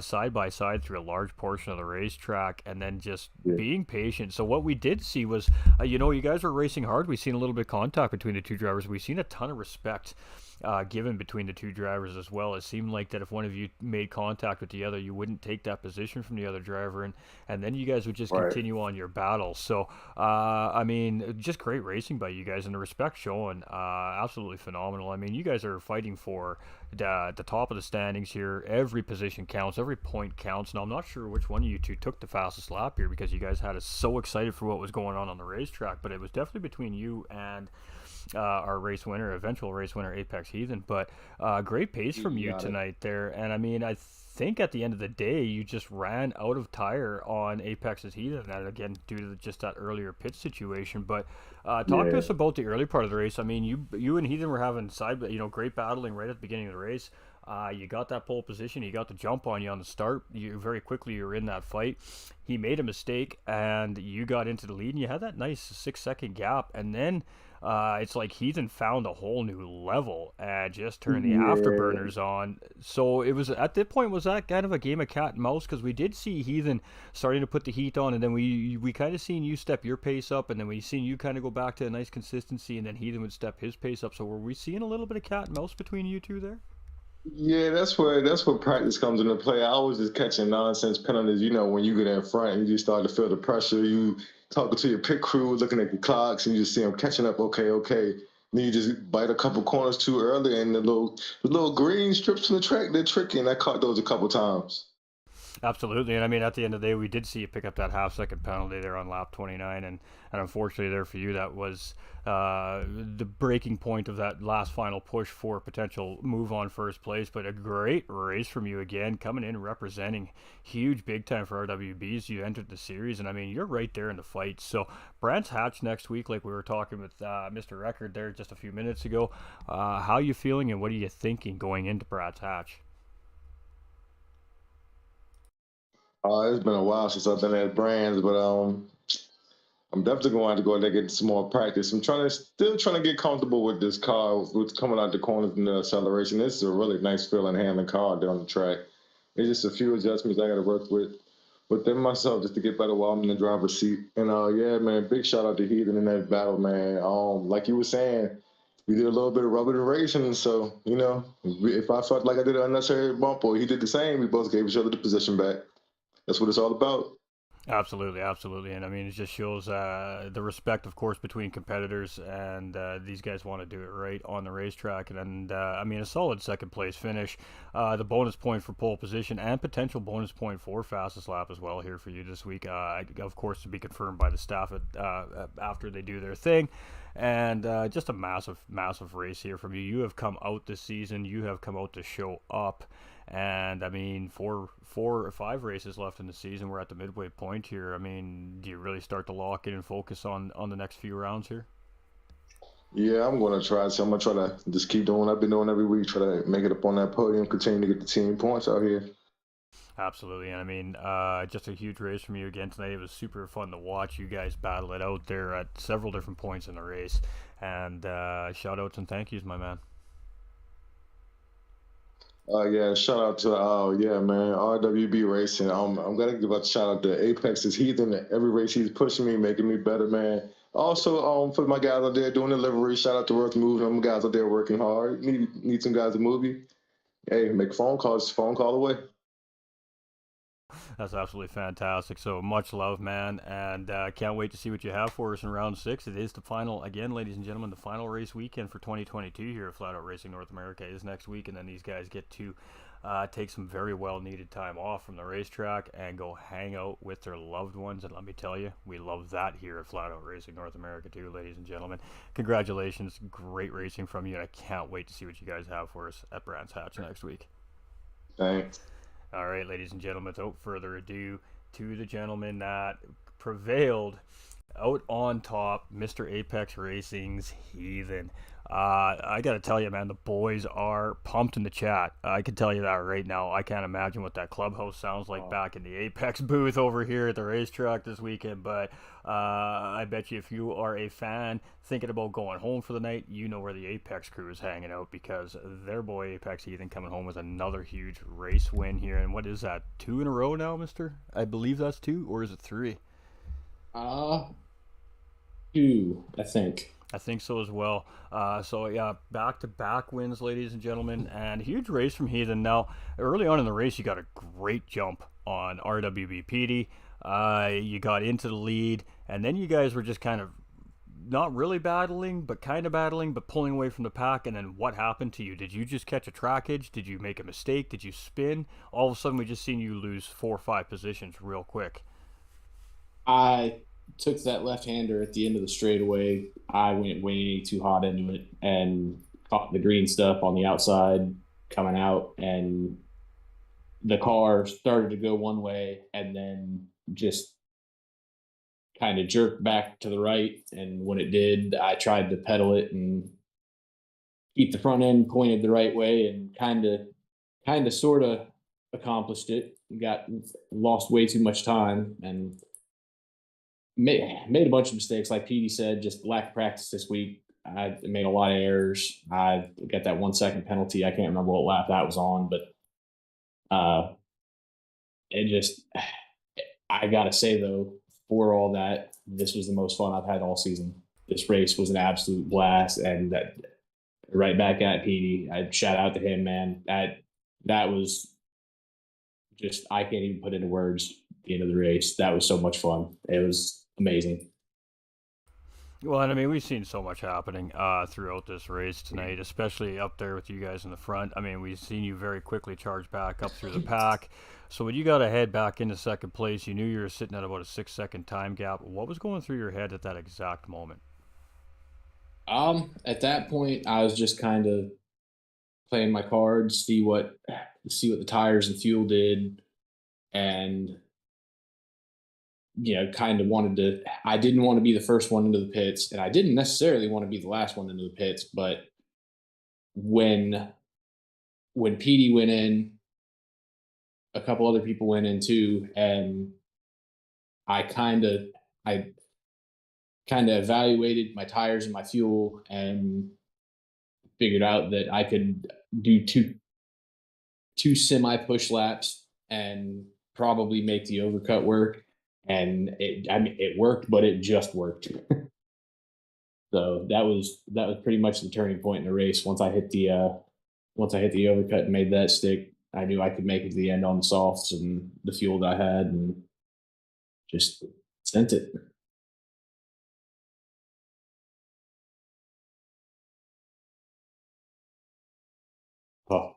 side by side through a large portion of the racetrack, and then just Yeah. being patient. So what we did see was, you guys were racing hard. We've seen a little bit of contact between the two drivers. We've seen a ton of respect given between the two drivers as well. It seemed like that if one of you made contact with the other, you wouldn't take that position from the other driver, and then you guys would just Right. continue on your battle. So, just great racing by you guys, and the respect shown, absolutely phenomenal. I mean, you guys are fighting for the top of the standings here. Every position counts, every point counts. Now, I'm not sure which one of you two took the fastest lap here because you guys had us so excited for what was going on the racetrack, but it was definitely between you and our race winner, eventual race winner, Apex Heathen. But great pace from You you got it. tonight there. And I mean, I think at the end of the day, you just ran out of tire on Apex's Heathen. And again, due to just that earlier pit situation. But talk to Yeah. us about the early part of the race. I mean, you and Heathen were having great battling right at the beginning of the race. You got that pole position. He got the jump on you on the start. You very quickly you were in that fight. He made a mistake, and you got into the lead, and you had that nice 6 second gap, and then it's like Heathen found a whole new level and just turned the Yeah. afterburners on. So it was at that point, was that kind of a game of cat and mouse? Because we did see Heathen starting to put the heat on, and then we kind of seen you step your pace up, and then we seen you kind of go back to a nice consistency, and then Heathen would step his pace up. So were we seeing a little bit of cat and mouse between you two there? Yeah, that's where practice comes into play. I was just catching nonsense penalties. When you get in front, you just start to feel the pressure. You talking to your pit crew, looking at the clocks, and you just see them catching up. Okay, okay. Then you just bite a couple corners too early, and the little green strips on the track, they're tricky. And I caught those a couple times. Absolutely, and I mean, at the end of the day, we did see you pick up that half-second penalty there on lap 29, and unfortunately, there for you, that was the breaking point of that last final push for a potential move on first place. But a great race from you again, coming in representing huge, big time for RWBs. You entered the series, and I mean, you're right there in the fight. So, Brands Hatch next week, like we were talking with Mr. Record there just a few minutes ago. How you feeling, and what are you thinking going into Brands Hatch? It's been a while since I've been at Brands, but I'm definitely going to have to go out there and get some more practice. Still trying to get comfortable with this car, with coming out the corners and the acceleration. This is a really nice feeling handling car down the track. There's just a few adjustments I got to work with within myself just to get better while I'm in the driver's seat. And yeah, man, big shout out to Heathen in that battle, man. Like you were saying, we did a little bit of rubbing and racing, so if I felt like I did an unnecessary bump or he did the same, we both gave each other the position back. That's what it's all about. Absolutely, absolutely, and I mean it just shows the respect, of course, between competitors, and these guys want to do it right on the racetrack, and I mean a solid second place finish, the bonus point for pole position, and potential bonus point for fastest lap as well here for you this week. Of course, to be confirmed by the staff after they do their thing. and just a massive, massive race here from you. You have come out this season. You have come out to show up, and I mean, four or five races left in the season. We're at the midway point here. I mean, do you really start to lock in and focus on the next few rounds here? Yeah, I'm gonna try. So I'm gonna try to just keep doing what I've been doing every week. Try to make it up on that podium. Continue to get the team points out here. Absolutely, and I mean, just a huge race from you again tonight. It was super fun to watch you guys battle it out there at several different points in the race. And shout outs and thank yous, my man. Yeah, shout out to yeah, man, RWB Racing. I'm gonna give a shout out to Apex's Heathen. Every race he's pushing me, making me better, man. Also, for my guys out there doing delivery, shout out to Work Move. Them guys out there working hard. Need some guys to move you. Hey, make phone calls. Phone call away. That's absolutely fantastic. So much love, man, and can't wait to see what you have for us in round six. It is the final, again, ladies and gentlemen, the final race weekend for 2022 here at Flat Out Racing North America is next week, and then these guys get to take some very well needed time off from the racetrack and go hang out with their loved ones. And let me tell you, we love that here at Flat Out Racing North America too, ladies and gentlemen. Congratulations, great racing from you, and I can't wait to see what you guys have for us at Brands Hatch next week. Thanks. All right, ladies and gentlemen, without further ado, to the gentleman that prevailed out on top, Mr. Apex Racing's Heathen. I got to tell you, man, the boys are pumped in the chat. I can tell you that right now. I can't imagine what that clubhouse sounds like back in the Apex booth over here at the racetrack this weekend. But I bet you if you are a fan thinking about going home for the night, you know where the Apex crew is hanging out because their boy Apex Heathen coming home with another huge race win here. And what is that, 2 in a row now, mister? I believe that's 2, or is it 3? Uh, 2, I think. I think so as well. So yeah, back-to-back wins, ladies and gentlemen, and huge race from Heathen. Now, early on in the race, you got a great jump on RWB PD. You got into the lead, and then you guys were just kind of not really battling, but kind of battling, but pulling away from the pack. And then what happened to you? Did you just catch a trackage? Did you make a mistake? Did you spin? All of a sudden, we just seen you lose 4 or 5 positions real quick. I took that left-hander at the end of the straightaway. I went way too hot into it and caught the green stuff on the outside coming out, and the car started to go one way and then just kind of jerked back to the right. And when it did, I tried to pedal it and keep the front end pointed the right way, and kind of sort of accomplished it. Got lost way too much time and made a bunch of mistakes. Like Petey said, just lack of practice this week. I made a lot of errors. I got that 1 second penalty. I can't remember what lap that was on, but it just, I gotta say though, for all that, this was the most fun I've had all season. This race was an absolute blast, and that right back at Petey. I shout out to him, man. That was just, I can't even put into words the end of the race. That was so much fun. It was amazing. Well, and I mean, we've seen so much happening throughout this race tonight, especially up there with you guys in the front. I mean, we've seen you very quickly charge back up through the pack. So when you got to head back into second place, you knew you were sitting at about a 6-second time gap. What was going through your head at that exact moment? At that point, I was just kind of playing my cards, see what the tires and fuel did, and kind of wanted to. I didn't want to be the first one into the pits, and I didn't necessarily want to be the last one into the pits. But when Petey went in, a couple other people went in too, and I kind of evaluated my tires and my fuel and figured out that I could do two semi push laps and probably make the overcut work. And it worked, but it just worked. So that was pretty much the turning point in the race. Once I hit the overcut and made that stick, I knew I could make it to the end on the softs and the fuel that I had, and just sent it. Oh.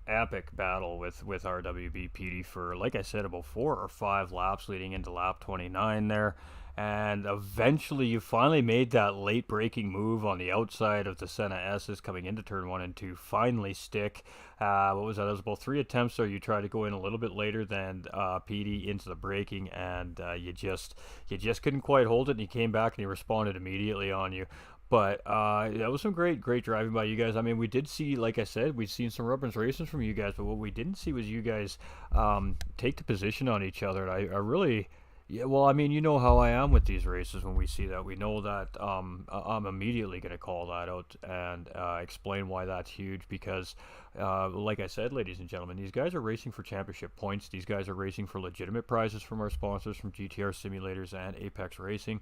Epic battle with RWB PD for, like I said, about 4 or 5 laps leading into lap 29 there. and eventually you finally made that late breaking move on the outside of the Senna S's coming into turn 1 and 2 finally stick. What was that? It was about 3 attempts there. You tried to go in a little bit later than Petey into the braking, and you just couldn't quite hold it, and he came back and he responded immediately on you. But that was some great driving by you guys. I mean, we did see, like I said, we've seen some reference races from you guys, but what we didn't see was you guys take the position on each other. And I really, yeah, well, I mean, you know how I am with these races when we see that. We know that I'm immediately going to call that out and explain why that's huge because, like I said, ladies and gentlemen, these guys are racing for championship points. These guys are racing for legitimate prizes from our sponsors, from GTR Simulators and Apex Racing.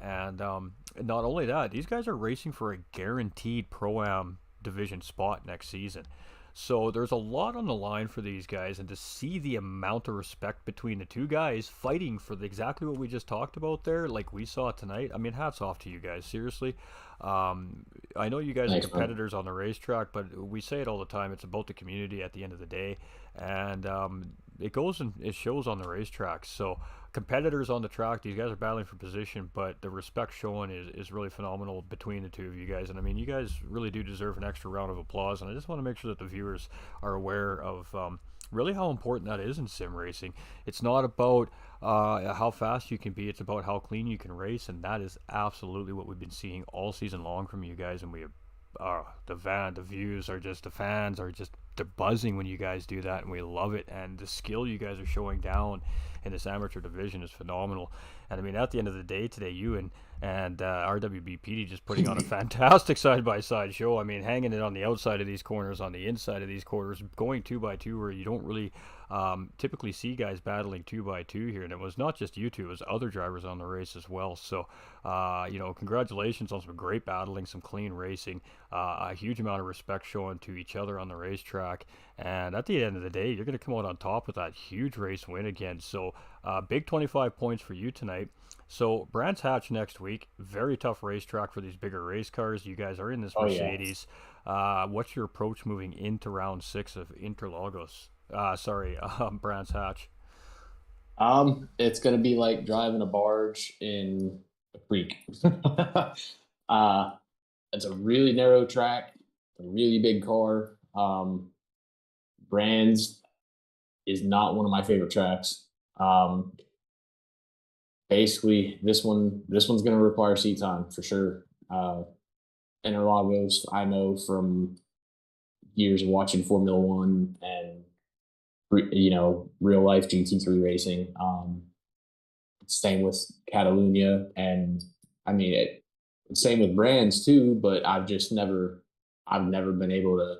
And not only that, these guys are racing for a guaranteed Pro-Am division spot next season. So there's a lot on the line for these guys, and to see the amount of respect between the two guys fighting for exactly what we just talked about there, like we saw tonight. I mean, hats off to you guys, seriously. I know you guys are Thanks, man. competitors on the racetrack, but we say it all the time. It's about the community at the end of the day, and it goes and it shows on the racetrack. So competitors on the track, these guys are battling for position, but the respect shown is really phenomenal between the two of you guys. And I mean, you guys really do deserve an extra round of applause. And I just want to make sure that the viewers are aware of really how important that is in sim racing. It's not about how fast you can be, it's about how clean you can race. And that is absolutely what we've been seeing all season long from you guys. And the views are just, the fans are just, they're buzzing when you guys do that, and we love it. And the skill you guys are showing down in this amateur division is phenomenal. And I mean, at the end of the day today, you and RWBPD just putting on a fantastic side by side show. I mean, hanging it on the outside of these corners, on the inside of these corners, going 2x2 where you don't really typically see guys battling 2x2 here. And it was not just you two; it was other drivers on the race as well. So, congratulations on some great battling, some clean racing, a huge amount of respect shown to each other on the racetrack. And at the end of the day, you're going to come out on top with that huge race win again. So, big 25 points for you tonight. So, Brands Hatch next week. Very tough racetrack for these bigger race cars. You guys are in this Oh yeah. Mercedes. What's your approach moving into round 6 of Interlagos? Brands Hatch. It's gonna be like driving a barge in a creek. uh, it's a really narrow track, a really big car. Brands is not one of my favorite tracks. Um, Basically, this one's gonna require seat time for sure. Interlagos, I know from years of watching Formula One and real life GT3 racing. Same with Catalunya, and I mean same with brands too. But I've never been able to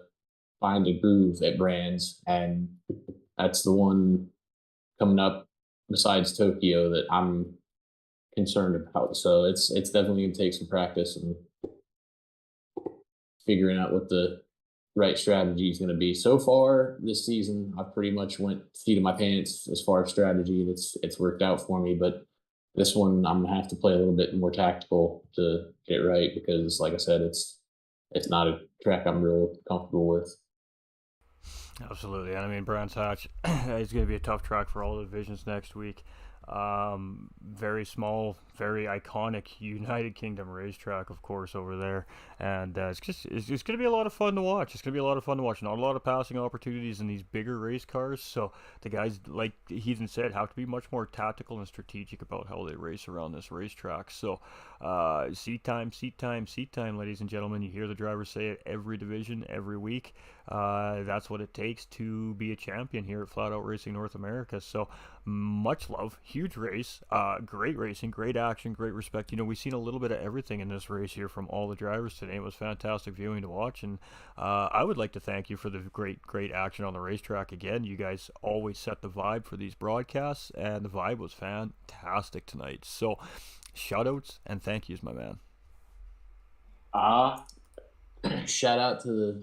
find a groove at brands, and that's the one coming up besides Tokyo that I'm concerned about. So it's definitely gonna take some practice and figuring out what the right strategy is going to be. So far this season, I pretty much went seat of my pants as far as strategy. It's worked out for me, but this one I'm gonna have to play a little bit more tactical to get it right because, like I said, it's not a track I'm real comfortable with. Absolutely. And I mean, Brands Hatch is going to be a tough track for all the divisions next week. Very small, very iconic United Kingdom racetrack, of course, over there. And it's going to be a lot of fun to watch. It's going to be a lot of fun to watch. Not a lot of passing opportunities in these bigger race cars. So the guys, like Heathen said, have to be much more tactical and strategic about how they race around this racetrack. So seat time, seat time, seat time, ladies and gentlemen. You hear the drivers say it every division, every week. That's what it takes to be a champion here at Flat Out Racing North America. So much love, huge race, great racing, great action, great respect. We've seen a little bit of everything in this race here from all the drivers today. It was fantastic viewing to watch, and I would like to thank you for the great action on the racetrack again. You guys always set the vibe for these broadcasts, and the vibe was fantastic tonight. So shout outs and thank yous, my man. Shout out to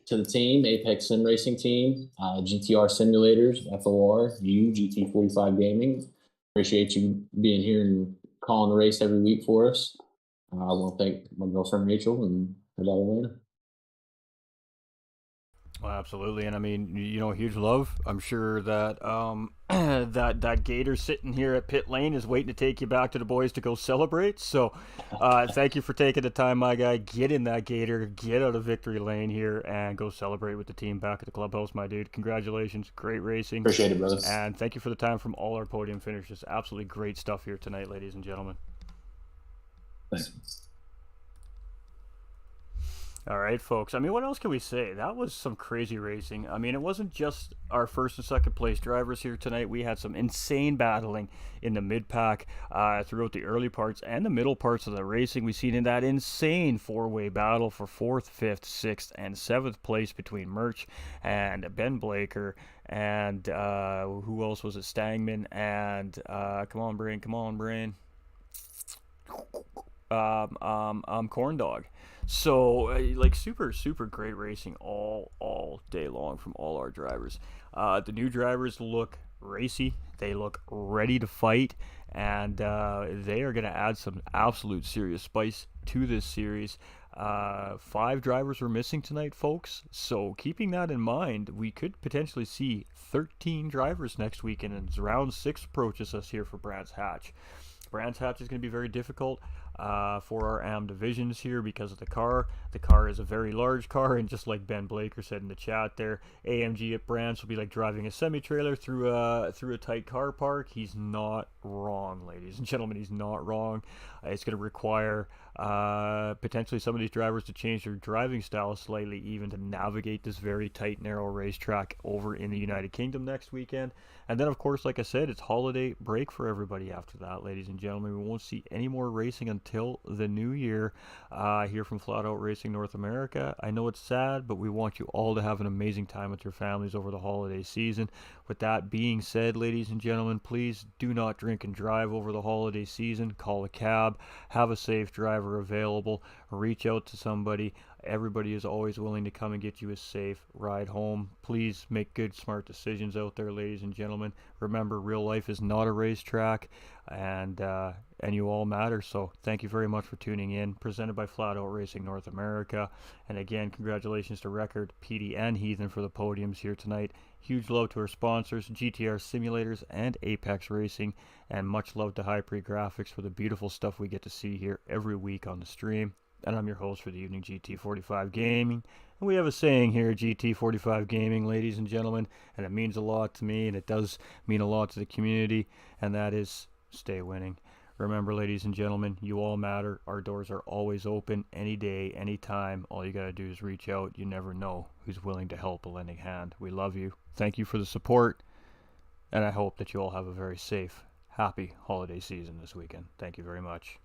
the team, Apex Sim Racing Team, GTR Simulators, FOR, you, GT45 Gaming. Appreciate you being here and calling the race every week for us. I want to thank my girlfriend Rachel and her daughter Lena. Well, absolutely, and I mean, huge love. I'm sure that that Gator sitting here at pit lane is waiting to take you back to the boys to go celebrate. So, thank you for taking the time, my guy. Get in that Gator, get out of victory lane here, and go celebrate with the team back at the clubhouse, my dude. Congratulations, great racing, Appreciate it, brother. and thank you for the time from all our podium finishers. Absolutely great stuff here tonight, ladies and gentlemen. Thanks. All right, folks. I mean, what else can we say? That was some crazy racing. I mean, it wasn't just our first and second place drivers here tonight. We had some insane battling in the mid pack throughout the early parts and the middle parts of the racing. We seen in that insane four-way battle for fourth, fifth, sixth, and seventh place between Murch and Ben Blaker and who else was it? Stangman and come on, Brain. Corn Dog. So like super great racing all day long from all our drivers. The new drivers look racy. They look ready to fight, and they are going to add some absolute serious spice to this series. 5 drivers were missing tonight, folks. So keeping that in mind, we could potentially see 13 drivers next weekend as round 6 approaches us here for Brands Hatch. Brands Hatch is going to be very difficult for our AM divisions here because of the car. The car is a very large car, and just like Ben Blaker said in the chat there, AMG at Brands will be like driving a semi-trailer through a tight car park. He's not wrong, ladies and gentlemen. He's not wrong. It's going to require potentially some of these drivers to change their driving style slightly, even to navigate this very tight, narrow racetrack over in the United Kingdom next weekend. And then, of course, like I said, it's holiday break for everybody after that, ladies and gentlemen. We won't see any more racing until the new year here from Flat Out Racing North America. I know it's sad, but we want you all to have an amazing time with your families over the holiday season. With that being said, ladies and gentlemen, please do not drink and drive over the holiday season. Call a cab, have a safe driver available, reach out to somebody. Everybody is always willing to come and get you a safe ride home. Please make good, smart decisions out there, ladies and gentlemen. Remember, real life is not a racetrack, and you all matter. So thank you very much for tuning in. Presented by Flat Out Racing North America. And again, congratulations to Record, PD, and Heathen for the podiums here tonight. Huge love to our sponsors, GTR Simulators and Apex Racing. And much love to High Pre Graphics for the beautiful stuff we get to see here every week on the stream. And I'm your host for the evening, GT45 Gaming. And we have a saying here, GT45 Gaming, ladies and gentlemen, and it means a lot to me, and it does mean a lot to the community, and that is stay winning. Remember, ladies and gentlemen, you all matter. Our doors are always open, any day, any time. All you got to do is reach out. You never know who's willing to help a lending hand. We love you. Thank you for the support, and I hope that you all have a very safe, happy holiday season this weekend. Thank you very much.